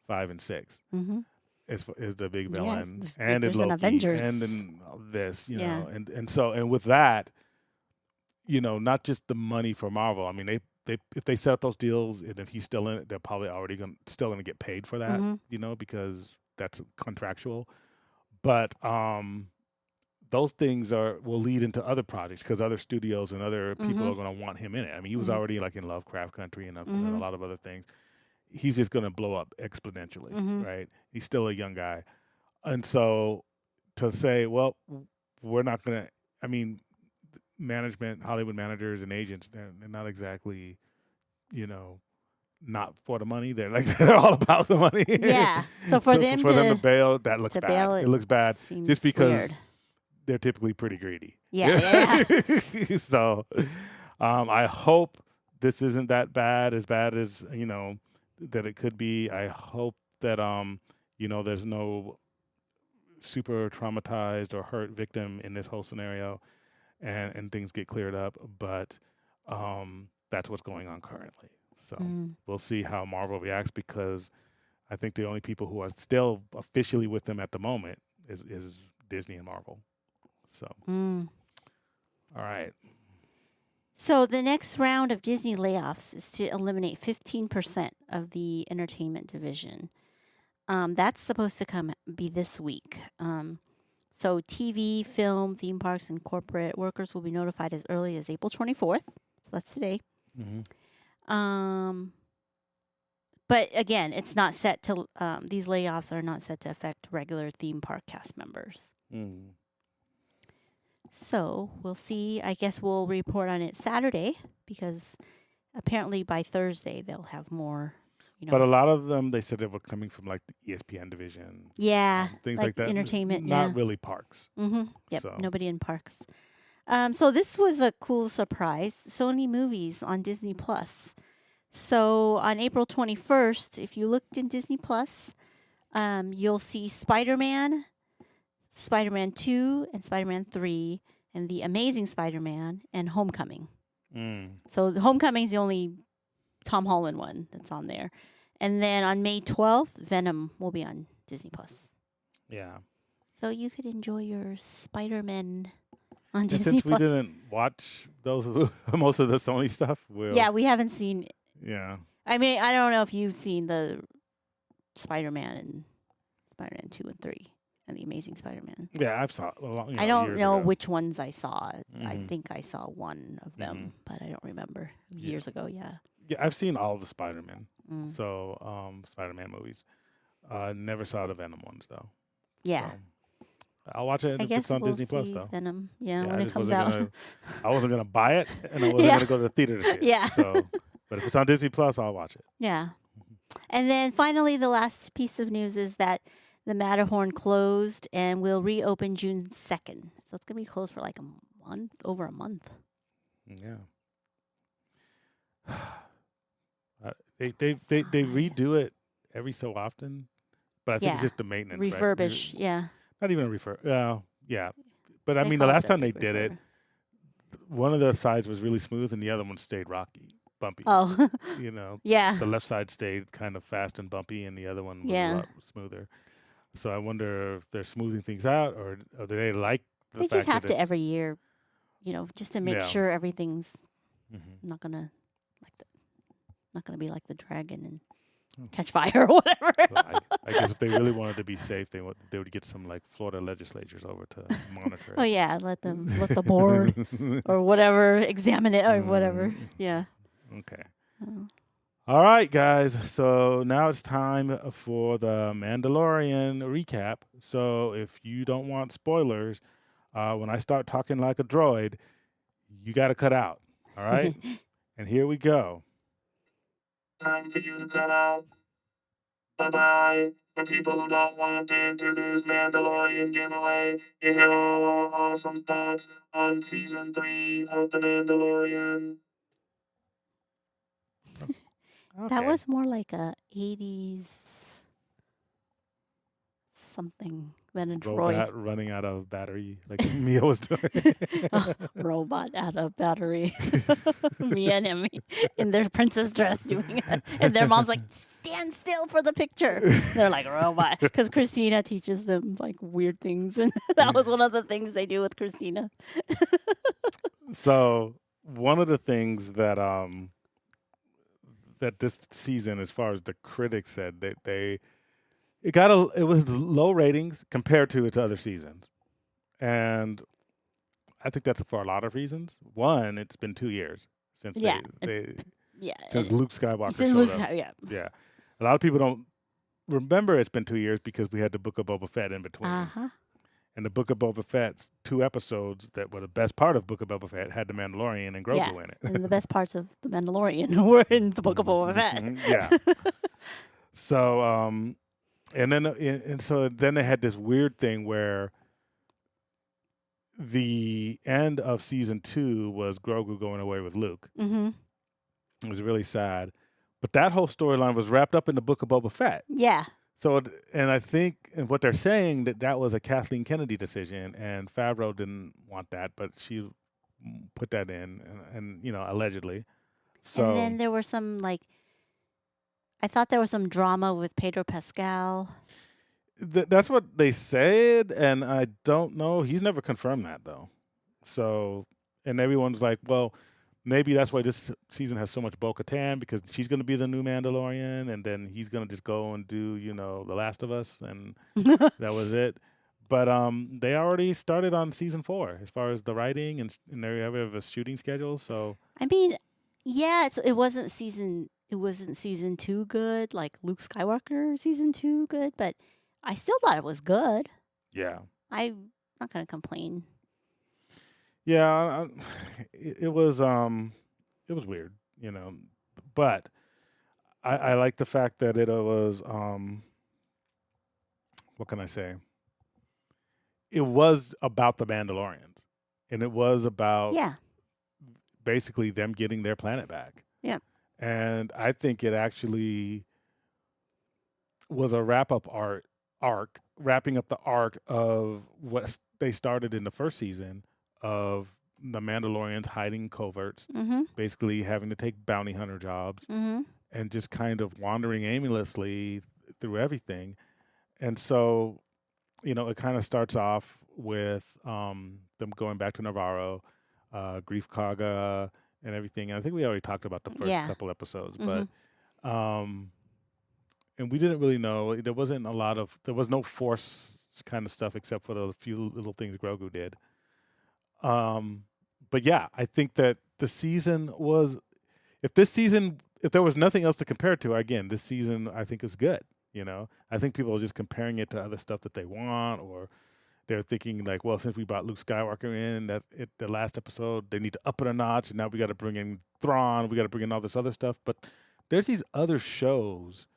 5 and 6. Mm-hmm. Is the big villain, Yes, and in there's an Loki, Avengers. and in this, Yeah. and with that, not just the money for Marvel. I mean, they if they set up those deals, and if he's still in it, they're probably already still gonna get paid for that, Mhm. because that's contractual. But those things will lead into other projects because other studios and other people Mhm. are gonna want him in it. I mean, he was Mhm. already like in Lovecraft Country and a Mhm. lot of other things. He's just going to blow up exponentially, Mhm. right? He's still a young guy. And so to say, well, we're not going to, I mean, management, Hollywood managers and agents, they're not exactly, not for the money. They're like, they're all about the money. Yeah. So for them to bail, that looks to bad. bail, It looks bad seems just because weird. they're typically pretty greedy. Yeah. So I hope this isn't that bad as, that it could be. I hope that, there's no super traumatized or hurt victim in this whole scenario and things get cleared up. But that's what's going on currently. So we'll see how Marvel reacts, because I think the only people who are still officially with them at the moment is Disney and Marvel. So, all right. So the next round of Disney layoffs is to eliminate 15% of the entertainment division. That's supposed to be this week. So TV, film, theme parks, and corporate workers will be notified as early as April 24th. So that's today. Mm-hmm. But again, it's not set to. These layoffs are not set to affect regular theme park cast members. Mm. So we'll see. I guess we'll report on it Saturday because apparently by Thursday they'll have more. But a lot of them, they said they were coming from like the ESPN division. Yeah, things like that. Entertainment. Not really parks. Mm-hmm. Yep. So. Nobody in parks. So this was a cool surprise. Sony Movies on Disney Plus. So on April 21st, if you looked in Disney Plus, you'll see Spider-Man, Spider-Man 2, and Spider-Man 3, and The Amazing Spider-Man, and Homecoming. So the Homecoming's the only Tom Holland one that's on there. And then on May 12th, Venom will be on Disney Plus. Yeah. So you could enjoy your Spider-Man on And Disney since Plus. we didn't watch those most of the Sony stuff, we haven't seen. Yeah. I mean, I don't know if you've seen the Spider-Man and Spider-Man 2 and 3 and The Amazing Spider-Man. Yeah, I've saw. I don't know ago. which ones I saw. Mm-hmm. I think I saw one of them, but I don't remember. Years ago, yeah. Yeah, I've seen all of the Spider-Man. Mm. So, Spider-Man movies. Never saw the Venom ones though. Yeah. So, I'll watch it I if guess it's on we'll Disney Plus see though. Venom, when I it just comes wasn't out. I wasn't gonna buy it, and I wasn't gonna go to the theater to see it. Yeah. So, but if it's on Disney Plus, I'll watch it. Yeah. And then finally, the last piece of news is that the Matterhorn closed and will reopen June 2nd. So it's going to be closed for like a month, over a month. Yeah. They redo it every so often, but I think it's Yeah. just the maintenance. right? Refurbish, yeah. Not even a refurb. Yeah. But I They mean, the call it last a time they did it, refurb. one of the sides was really smooth and the other one stayed bumpy. Oh, You know, yeah. the left side stayed kind of fast and bumpy, and the other one was Yeah. a lot smoother. So I wonder if they're smoothing things out, or do they like the They fact just have that to it's- every year, just to make Yeah. sure everything's Mhm. not gonna be like the dragon and catch fire or whatever. Well, I guess if they really wanted to be safe, they would get some like Florida legislatures over to monitor Oh it. yeah, let the board or whatever examine it or whatever. Yeah. Okay. Oh. All right, guys. So now it's time for the Mandalorian recap. So if you don't want spoilers, when I start talking like a droid, you got to cut out. All right? And here we go. Time for you to cut out. Bye-bye. For people who don't want to enter this Mandalorian giveaway, you hear all our awesome thoughts on Season 3 of The Mandalorian. That Okay. was more like a 80s something than a droid. Robot running out of battery, like Mia was doing. Robot out of battery. Me and him in their princess dress doing it. And their mom's like, stand still for the picture. They're like, robot. Because Christina teaches them like weird things. And that was one of the things they do with Christina. So one of the things that that this season, as far as the critics said, that it was low ratings compared to its other seasons, and I think that's for a lot of reasons. One, it's been 2 years since Yeah. they Yeah. since Luke Skywalker Since showed up. yeah. Yeah, a lot of people don't remember it's been 2 years because we had the Book of Boba Fett in between. Uh-huh. And the Book of Boba Fett's 2 episodes that were the best part of Book of Boba Fett had the Mandalorian and Grogu Yeah. in it. And the best parts of The Mandalorian were in the Book of Boba Fett. Yeah. So, and so then they had this weird thing where the end of season 2 was Grogu going away with Luke. Mm-hmm. It was really sad. But that whole storyline was wrapped up in the Book of Boba Fett. Yeah. So, and I think, and what they're saying that was a Kathleen Kennedy decision, and Favreau didn't want that, but she put that in, and allegedly. So And then there were some I thought there was some drama with Pedro Pascal. that's what they said, and I don't know. He's never confirmed that though. So, and everyone's like, well, maybe that's why this season has so much Bo-Katan, because she's going to be the new Mandalorian, and then he's going to just go and do, The Last of Us, and that was it. But they already started on season 4 as far as the writing, and they have a shooting schedule. So I mean, yeah, it wasn't season it wasn't season 2 good, like Luke Skywalker season 2 good, but I still thought it was good. Yeah. I'm not going to complain. Yeah, it was weird, but I like the fact that it was what can I say? It was about the Mandalorians, and it was about Yeah. basically them getting their planet back. Yeah. And I think it actually was a wrapping up the arc of what they started in the first season of the Mandalorians hiding coverts, Mm-hmm. basically having to take bounty hunter jobs, Mm-hmm. and just kind of wandering aimlessly through everything. And so, it kind of starts off with them going back to Navarro, Grief Karga, and everything. And I think we already talked about the first Yeah. couple episodes, Mm-hmm. but and we didn't really know. There was no Force kind of stuff except for the few little things Grogu did. But yeah, I think that the season was, if there was nothing else to compare it to, again, this season I think is good. I think people are just comparing it to other stuff that they want, or they're thinking like, well, since we brought Luke Skywalker in, the last episode, they need to up it a notch, and now we got to bring in Thrawn, we got to bring in all this other stuff. But there's these other shows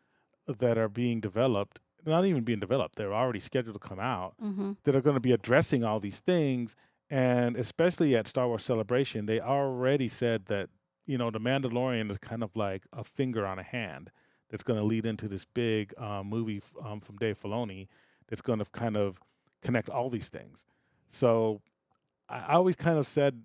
that are being developed, not even being developed, they're already scheduled to come out, Mm-hmm. that are going to be addressing all these things. And especially at Star Wars Celebration, they already said that, the Mandalorian is kind of like a finger on a hand that's going to lead into this big movie from Dave Filoni that's going to kind of connect all these things. So I always kind of said,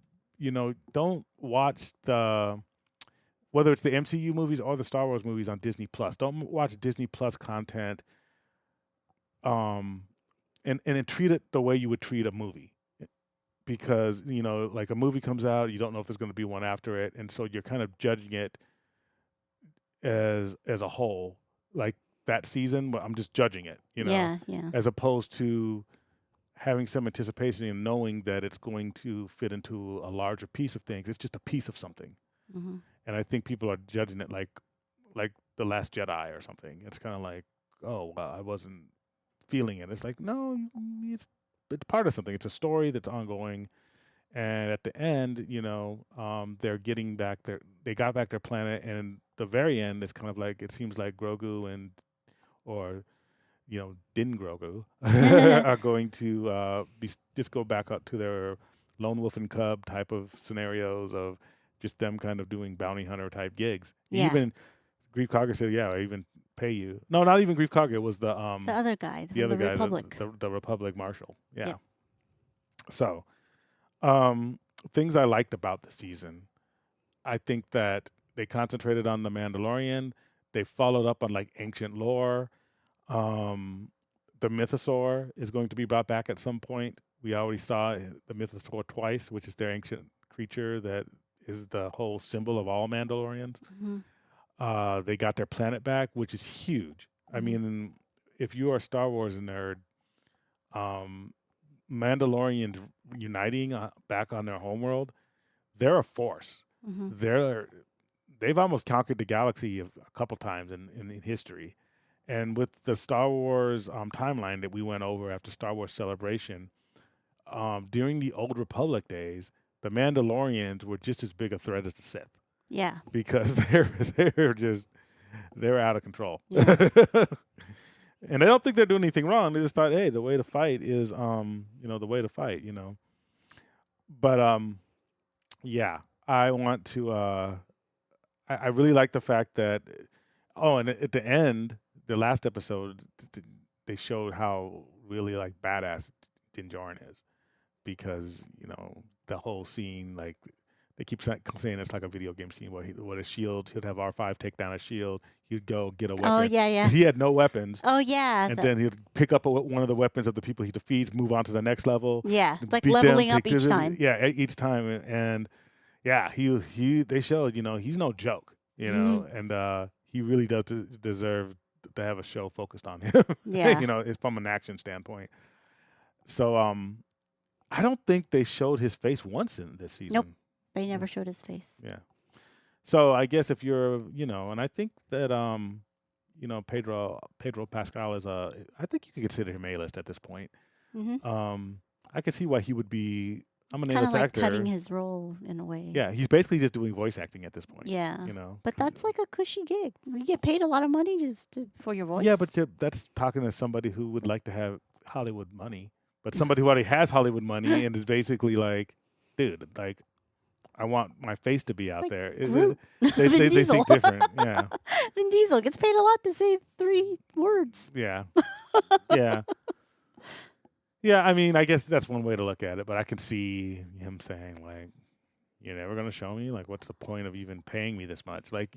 don't watch whether it's the MCU movies or the Star Wars movies on Disney Plus. Don't watch Disney Plus content and treat it the way you would treat a movie. Because, like a movie comes out, you don't know if there's going to be one after it. And so you're kind of judging it as a whole. Like that season, I'm just judging it, Yeah. as opposed to having some anticipation and knowing that it's going to fit into a larger piece of things. It's just a piece of something. Mm-hmm. And I think people are judging it like The Last Jedi or something. It's kind of like, oh, well, I wasn't feeling it. It's like, no, it's part of something. It's a story that's ongoing. And at the end, they're getting back they got back their planet. And the very end, it's kind of like, it seems like Grogu Din Grogu are going to just go back up to their lone wolf and cub type of scenarios of just them kind of doing bounty hunter type gigs. Yeah. Even Grief Karga said, yeah, I even pay you. No, not even Grief Karga. It was the other guy, the other guy, Republic. the Republic Marshal. Yeah. Yep. So, things I liked about the season, I think that they concentrated on the Mandalorian. They followed up on like ancient lore. The Mythosaur is going to be brought back at some point. We already saw the Mythosaur twice, which is their ancient creature that is the whole symbol of all Mandalorians. Mm-hmm. They got their planet back, which is huge. I mean, if you are a Star Wars nerd, Mandalorians uniting back on their homeworld, they're a force. Mm-hmm. They've almost conquered the galaxy a couple times in history. And with the Star Wars timeline that we went over after Star Wars Celebration, during the Old Republic days, the Mandalorians were just as big a threat as the Sith. Yeah. Because they're out of control. Yeah. And I don't think they're doing anything wrong. They just thought, hey, the way to fight is the way to fight, But yeah, I want to I really like the fact that and at the end, the last episode, they showed how really like badass Din Djarin is, because the whole scene, like they keep saying it's like a video game scene where with a shield, he'd have R5 take down a shield, he'd go get a weapon. Oh yeah. He had no weapons. Oh yeah. And then he'd pick up one of the weapons of the people he defeats, move on to the next level. Yeah, it's like beat leveling them, up each time. Yeah, each time, and yeah, they showed he's no joke, and he really does deserve to have a show focused on him. Yeah. It's from an action standpoint. So I don't think they showed his face once in this season. Nope. They never showed his face. Yeah. So I guess if you're, and I think that Pedro Pascal is I think you could consider him A-list at this point. Mm-hmm. I could see why he would be. I'm an Kind of A-list like actor. cutting his role in a way. Yeah, he's basically just doing voice acting at this point. Yeah. But 'cause- that's like a cushy gig. You get paid a lot of money for your voice. Yeah, but that's talking to somebody who would like to have Hollywood money, but somebody who already has Hollywood money and is basically like, dude, like, I want my face to be out like there. Groot. They Vin Diesel. think different. Yeah, Vin Diesel gets paid a lot to say 3 words. yeah, yeah, yeah. I mean, I guess that's one way to look at it, but I can see him saying like, "You're never going to show me. Like, what's the point of even paying me this much?" Like,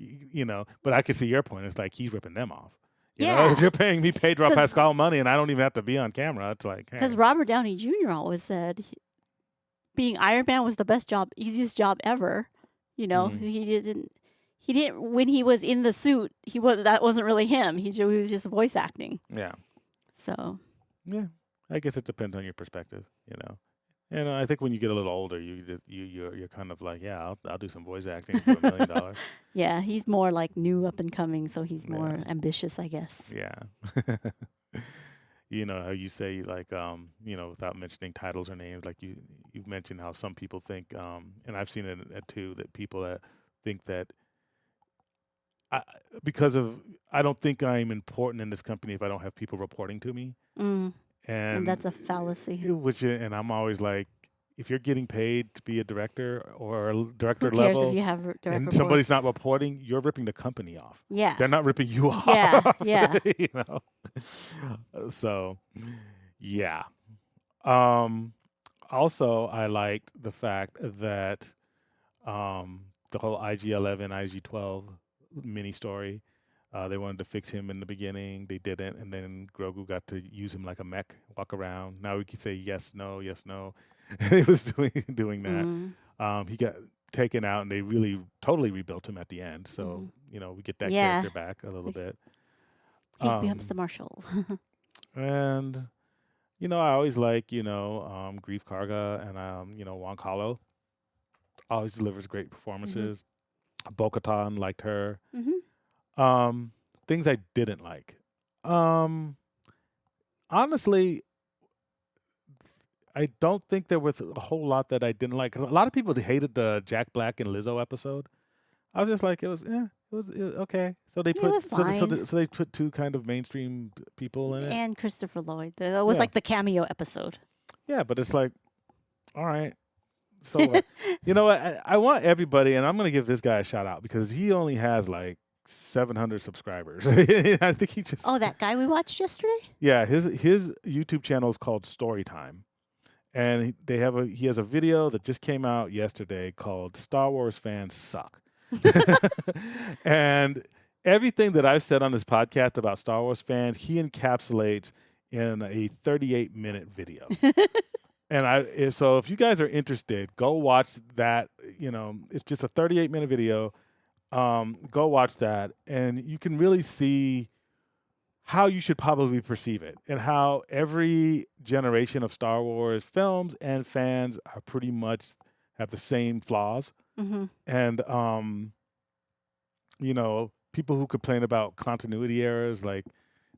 But I can see your point. It's like he's ripping them off. You know, Yeah. if you're paying me Pedro 'Cause- Pascal money and I don't even have to be on camera, it's like, hey. Because Robert Downey Jr. always said being Iron Man was the best job, easiest job ever. Mhm. He didn't when he was in the suit. That wasn't really him. He was just voice acting. Yeah. So Yeah, I guess it depends on your perspective, And I think when you get a little older, you're kind of like, yeah, I'll do some voice acting for $1 million. yeah, he's more like new up and coming, so he's more Yeah. ambitious, I guess. Yeah. You know how you say like without mentioning titles or names, like you've mentioned how some people think, and I've seen it too, that people that think that I don't think I'm important in this company if I don't have people reporting to me. Mm, And and that's a fallacy. And I'm always like, if you're getting paid to be a director or a director Who cares level, if you have direct and somebody's not reports? reporting, you're ripping the company off. Yeah. They're not ripping you off. Yeah, yeah. So, yeah. Also, I liked the fact that the whole IG-11, IG-12 mini story. They wanted to fix him in the beginning. They didn't, and then Grogu got to use him like a mech, walk around. Now we can say yes, no, yes, no. He was doing that. Mm. He got taken out, and they really totally rebuilt him at the end. So we get that Yeah. character back a little bit. He becomes the marshal. And I always like Grief Karga and Wong Kalo. Always delivers great performances. Bo-Katan, liked her. Mm-hmm. Things I didn't like. Honestly, I don't think there was a whole lot that I didn't like. 'Cause a lot of people hated the Jack Black and Lizzo episode. I was just like, it was okay. So they It put was fine. so they put two kind of mainstream people in it. And Christopher Lloyd. That was Yeah. like the cameo episode. Yeah, but it's like, all right. So you know what? I want everybody, and I'm going to give this guy a shout out because he only has like 700 subscribers. I think he just. Oh, that guy we watched yesterday? Yeah, his YouTube channel is called Storytime, and he has a video that just came out yesterday called "Star Wars Fans Suck," and everything that I've said on this podcast about Star Wars fans, he encapsulates in a 38-minute video. And so if you guys are interested, go watch that. It's just a 38-minute video. Go watch that, and you can really see how you should probably perceive it, and how every generation of Star Wars films and fans are pretty much have the same flaws. Mm-hmm. And people who complain about continuity errors, like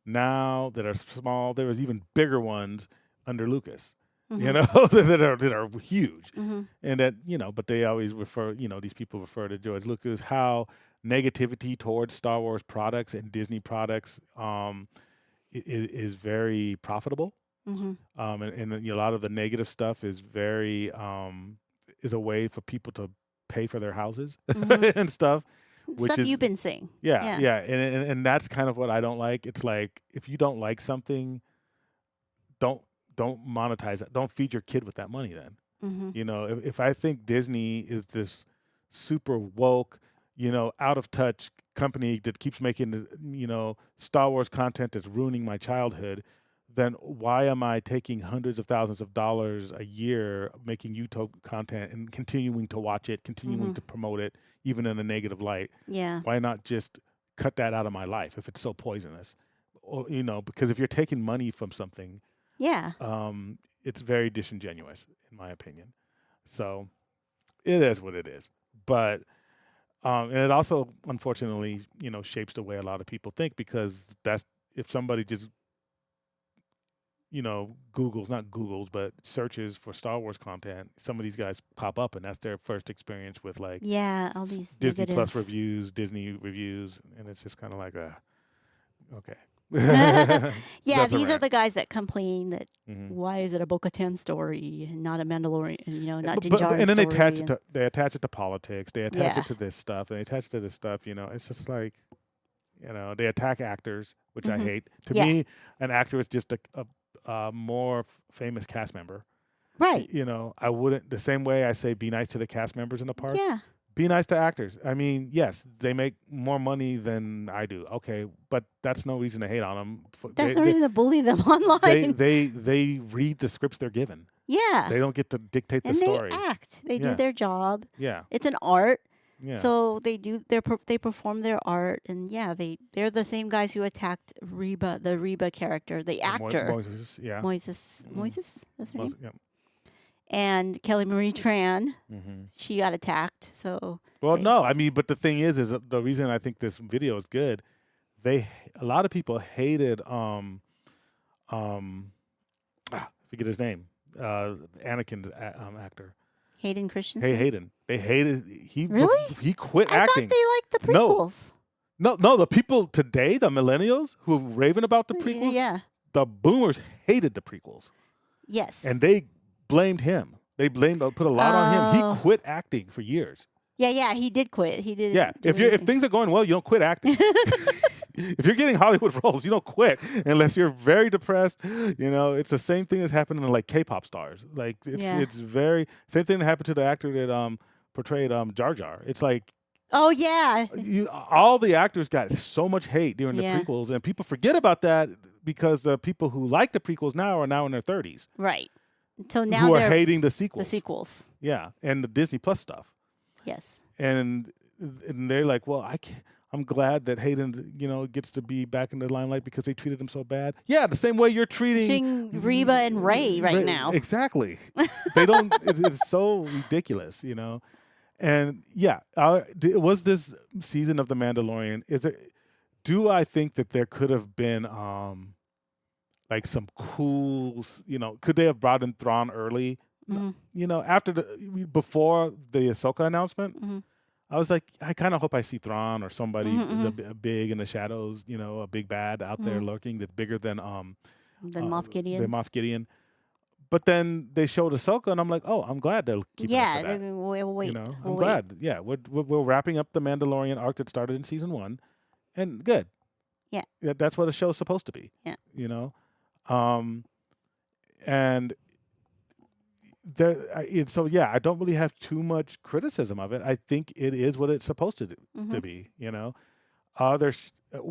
now that are small, there was even bigger ones under Lucas. that are huge. Mm-hmm. And that, but they always refer, these people refer to George Lucas, how negativity towards Star Wars products and Disney products is very profitable. Mm-hmm. And a lot of the negative stuff is very, is a way for people to pay for their houses and stuff. Stuff you've been saying. Yeah. And that's kind of what I don't like. It's like, if you don't like something, don't monetize it. Don't feed your kid with that money then. Mm-hmm. If I think Disney is this super woke, out of touch company that keeps making, Star Wars content that's ruining my childhood, then why am I taking hundreds of thousands of dollars a year making YouTube content and continuing to watch it, continuing to promote it, even in a negative light? Yeah. Why not just cut that out of my life if it's so poisonous? Or, because if you're taking money from something, Yeah. it's very disingenuous, in my opinion. So it is what it is. But And it also, unfortunately, shapes the way a lot of people think, because that's if somebody just but searches for Star Wars content, some of these guys pop up, and that's their first experience with like all these Disney negative. Plus reviews, Disney reviews, and it's just kind of like okay. Yeah, these are the the guys that complain that Mm-hmm. why is it a Bo-Katan story and not a Mandalorian, not Din But Djarin and then story. they attach it to politics. They attach Yeah. it to this stuff. They attach it to this stuff. It's just like, they attack actors, which I Mhm. hate. To Yeah. me, an actor is just a more famous cast member. Right. I wouldn't, the same way I say be nice to the cast members in the park. Yeah. Be nice to actors. I mean, yes, they make more money than I do. Okay, but that's no reason to hate on them. That's no reason to bully them online. They read the scripts they're given. Yeah. They don't get to dictate the and story. they act. They Yeah. do their job. Yeah. It's an art. Yeah. So they perform their art, and they're the same guys who attacked Reba, the Reba character, the actor. Moises, yeah. Moises. Mhm. Moises? That's her name? Yeah. And Kelly Marie Tran, Mm-hmm. she got attacked. So Well, They- no, I mean, but the thing is the reason I think this video is good. A lot of people hated forget his name, Anakin's actor. Hayden Christensen. Hey, Hayden. They hated Really? He quit I acting. thought they liked the No. prequels. No, the people today, the millennials who have raving about the prequels, Yeah. the boomers hated the prequels, Yes. and they blamed him. They put a lot on him. Oh. He quit acting for years. Yeah, he did quit. He did. Yeah, if things are going well, you don't quit acting. If you're getting Hollywood roles, you don't quit unless you're very depressed. It's the same thing that's happening to like K-pop stars. Like it's very same thing that happened to the actor that portrayed Jar Jar. It's like Oh yeah. all the actors got so much hate during the Yeah. prequels, and people forget about that because the people who like the prequels now are now in their 30s, Right. So now who are they're hating the sequels. the sequels. Yeah, and the Disney Plus stuff. Yes. And they're like, well, I'm glad that Hayden, gets to be back in the limelight because they treated him so bad. Yeah, the same way you're treating Reba and Ray right now. Exactly. They don't. It's so ridiculous, And yeah, was this season of The Mandalorian? Do I think that there could have been like some cool, could they have brought in Thrawn early? Mhm. Before the Ahsoka annouement, Mhm. I was like, I kind of hope I see Thrawn or somebody Mhm, big in the shadows, a big bad out there Mhm. lurking that's bigger than Then Moff Gideon. than Moff Gideon. But then they showed Ahsoka, and I'm like, oh, I'm glad they're keeping it for that. We'll wait. I'm We'll wait. glad. Yeah, we're wrapping up the Mandalorian arc that started in season 1, and good. Yeah. That's what a show's supposed to be. Yeah. And so yeah, I don't really have too much criticism of it. I think it is what it's supposed to Mhm. be.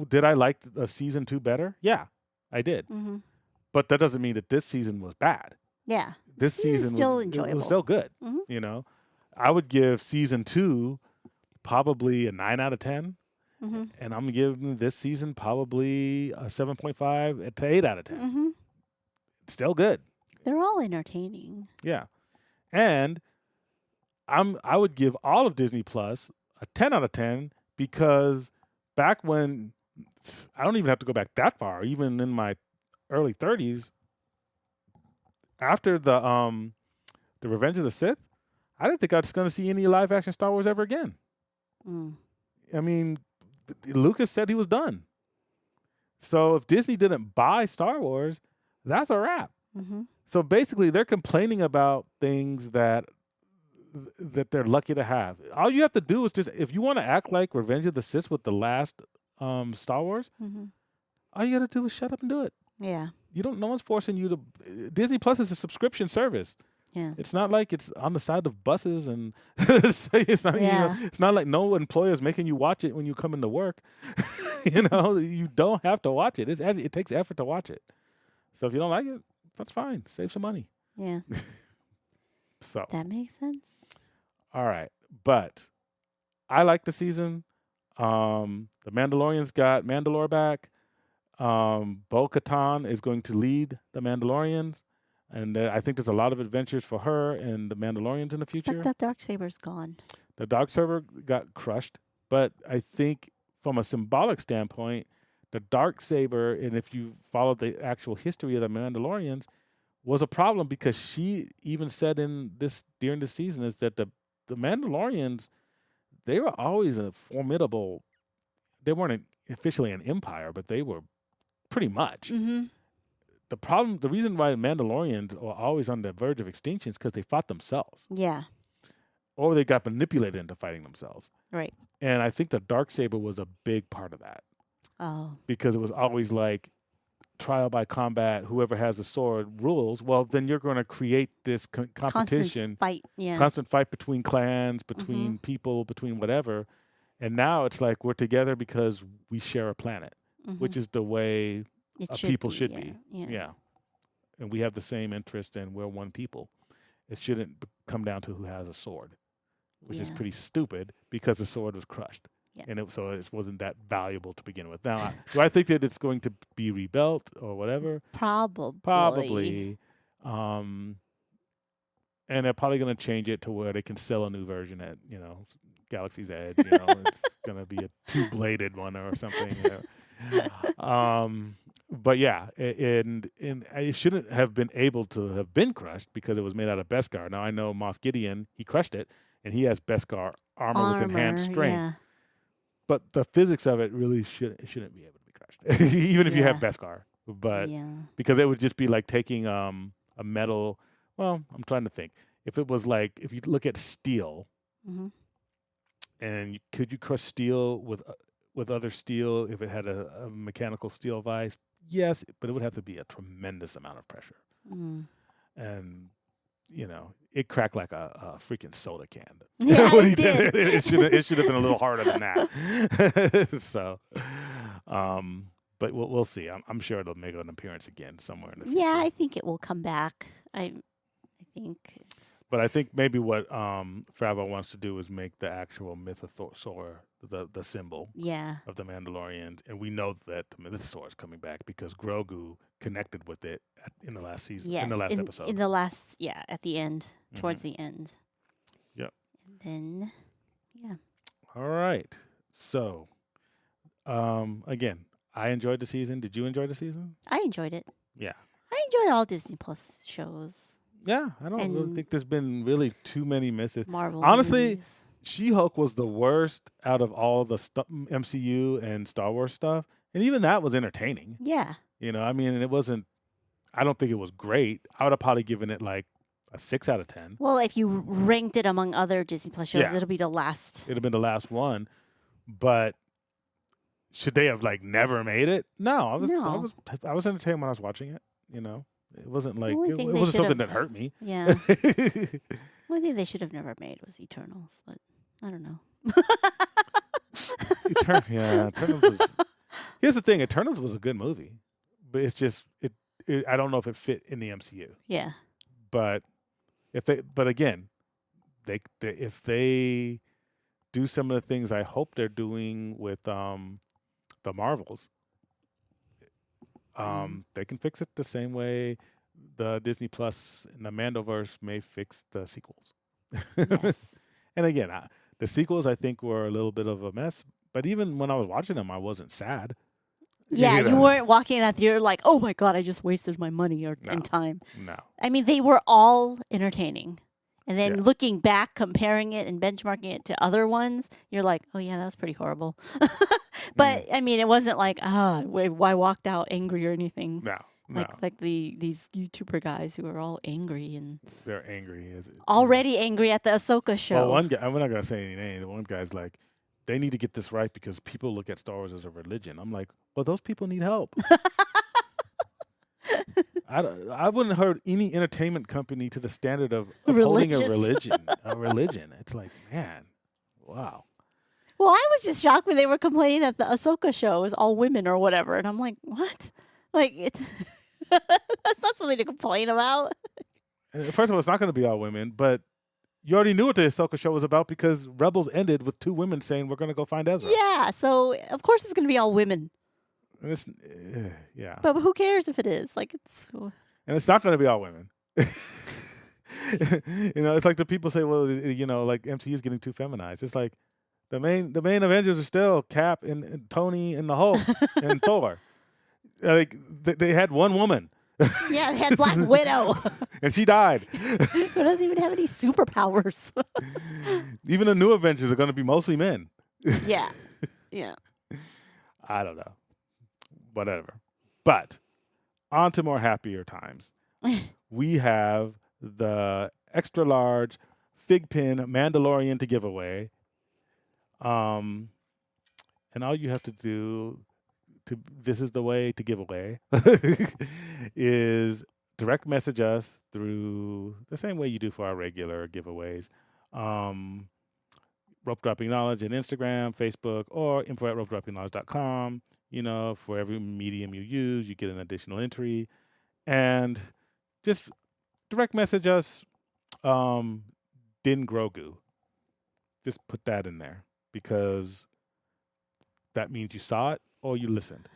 Did I like season 2 better? Yeah, I did. Mm-hmm. But that doesn't mean that this season was bad. Yeah. This season still was, enjoyable. It was still good. Mhm. I would give season 2 probably a 9 out of 10, Mm-hmm. and I'm giving this season probably a 7.5 to 8 out of 10. Mm-hmm. It's still good. They're all entertaining. Yeah. And I would give all of Disney Plus a 10 out of 10 because back when I don't even have to go back that far, even in my early 30s, after the Revenge of the Sith, I didn't think I was going to see any live action Star Wars ever again. Mm. I mean, Lucas said he was done. So if Disney didn't buy Star Wars, that's a wrap. Mm-hmm. So basically, they're complaining about things that they're lucky to have. All you have to do is just, if you want to act like Revenge of the Sith with the last Star Wars, Mm-hmm. all you got to do is shut up and do it. Yeah. No one's forcing you to. Disney Plus is a subscription service. Yeah. It's not like it's on the side of buses and it's not. Yeah. It's not like no employer is making you watch it when you come into work. You don't have to watch it. It takes effort to watch it. So if you don't like it, that's fine. Save some money. Yeah. So That makes sense. all right, but I like the season. The Mandalorian's got Mandalore back. Bo-Katan is going to lead the Mandalorians, and I think there's a lot of adventures for her and the Mandalorians in the future. But the Darksaber's gone. The Darksaber got crushed, but I think from a symbolic standpoint, the Darksaber, and if you follow the actual history of the Mandalorians, was a problem because she even said during this season is that the Mandalorians, they were always a formidable. They weren't officially an empire, but they were pretty much. Mm-hmm. The reason why the Mandalorians are always on the verge of extinction is because they fought themselves. Yeah. Or they got manipulated into fighting themselves. Right. And I think the Darksaber was a big part of that. Oh. Because it was always like trial by combat, whoever has the sword rules. Well, then you're going to create this competition. Constant fight between clans, between people, between whatever. And now it's like we're together because we share a planet, which is the way people should be. Yeah. And we have the same interest and we're one people. It shouldn't come down to who has a sword, which is pretty stupid because the sword was crushed. Yeah. And so it wasn't that valuable to begin with. Now, do I think that it's going to be rebuilt or whatever? Probably. And they're probably going to change it to where they can sell a new version at, Galaxy's Edge. It's going to be a 2-bladed one or something. But yeah, and it shouldn't have been able to have been crushed because it was made out of Beskar. Now I know Moff Gideon, he crushed it, and he has Beskar armor with enhanced strength. Yeah. But the physics of it really shouldn't be able to be crushed, even if you have Beskar. But because it would just be like taking a metal. Well, I'm trying to think. If it was like if you look at steel, and could you crush steel with other steel if it had a mechanical steel vise? Yes, but it would have to be a tremendous amount of pressure. And, it cracked like a freaking soda can. Yeah, it did. It should have been a little harder than that. So, but we'll see. I'm sure it'll make an appearance again somewhere in the future. Yeah, I think it will come back. I think it's... But I think maybe what Favreau wants to do is make the actual mythosaur the symbol of the Mandalorians. And we know that the mythosaur is coming back because Grogu connected with it in the last season, in the last episode. In the last, at the end, towards the end. Yep. And then, All right. So, again, I enjoyed the season. Did you enjoy the season? I enjoyed it. Yeah. I enjoy all Disney Plus shows. Yeah, I don't really think there's been really too many misses. Marvel Honestly, movies. She-Hulk was the worst out of all the MCU and Star Wars stuff. And even that was entertaining. Yeah. It wasn't, I don't think it was great. I would have probably given it like a 6 out of 10. Well, if you ranked it among other Disney Plus shows, it'll be the last. It'd have been the last one. But should they have like never made it? No. I was entertained when I was watching it, It wasn't like it wasn't something that hurt me. Yeah. One thing they should have never made was Eternals, but I don't know. Eternals was. Here's the thing: Eternals was a good movie, but it's just I don't know if it fit in the MCU. Yeah. But if they do some of the things I hope they're doing with the Marvels. They can fix it the same way the Disney Plus and the Mandoverse may fix the sequels. Yes. And again, the sequels I think were a little bit of a mess, but even when I was watching them, I wasn't sad. Yeah, you weren't walking out there like, oh my God, I just wasted my money and time. No. I mean, they were all entertaining. And then looking back, comparing it and benchmarking it to other ones, you're like, oh yeah, that was pretty horrible. But I mean, it wasn't like, I walked out angry or anything. No. Like these YouTuber guys who are all angry and they're angry. Already angry at the Ahsoka show. Well, one guy, I'm not gonna say any names. One guy's like, they need to get this right because people look at Star Wars as a religion. I'm like, well, those people need help. I wouldn't hold any entertainment company to the standard of upholding a religion. It's like, man, wow. Well, I was just shocked when they were complaining that the Ahsoka show is all women or whatever, and I'm like, what? Like, that's not something to complain about. First of all, it's not going to be all women, but you already knew what the Ahsoka show was about because Rebels ended with 2 women saying we're going to go find Ezra. Yeah, so of course it's going to be all women. And it's, But who cares if it is? Like, it's. And it's not going to be all women. It's like the people say, well, like MCU is getting too feminized. It's like the main Avengers are still Cap and Tony and the Hulk and Thor. Like they had one woman. Yeah, they had Black Widow. And she died. Who doesn't even have any superpowers. Even the new Avengers are going to be mostly men. Yeah. I don't know. Whatever. But on to more happier times. We have the extra large fig pin Mandalorian to give away. And all you have to do this is the way to give away is direct message us through the same way you do for our regular giveaways. Rope Dropping Knowledge on Instagram, Facebook, or info@ropedroppingknowledge.com. For every medium you use, you get an additional entry. And just direct message us Din Grogu. Just put that in there because that means you saw it or you listened.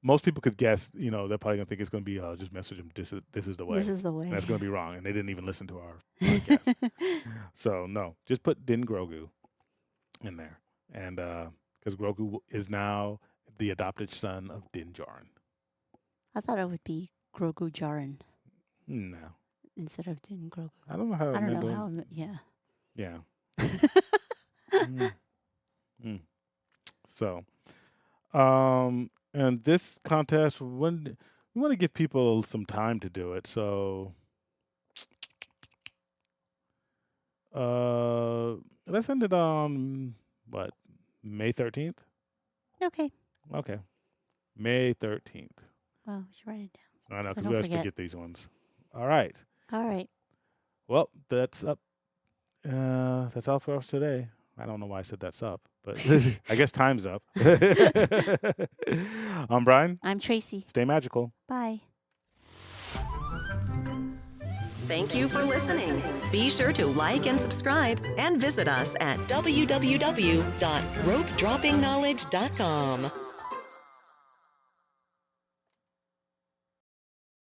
Most people could guess, they're probably going to think it's going to be, just message them, this is the way. This is the way. And that's going to be wrong. And they didn't even listen to our podcast. So, no, just put Din Grogu in there. And because Grogu is now the adopted son of Din Djarin. I thought it would be Grogu Djarin. No. Instead of Din Grogu. I don't know how. Yeah. Yeah. So, and this contest, we want to give people some time to do it. So, let's end it on May 13th? Okay. Okay. May 13th. Well, we should write it down. I know, because we always forget these ones. All right. Well, that's up. That's all for us today. I don't know why I said that's up, but I guess time's up. I'm Brian. I'm Tracy. Stay magical. Bye. Thank you for listening. Be sure to like and subscribe and visit us at www.ropedroppingknowledge.com.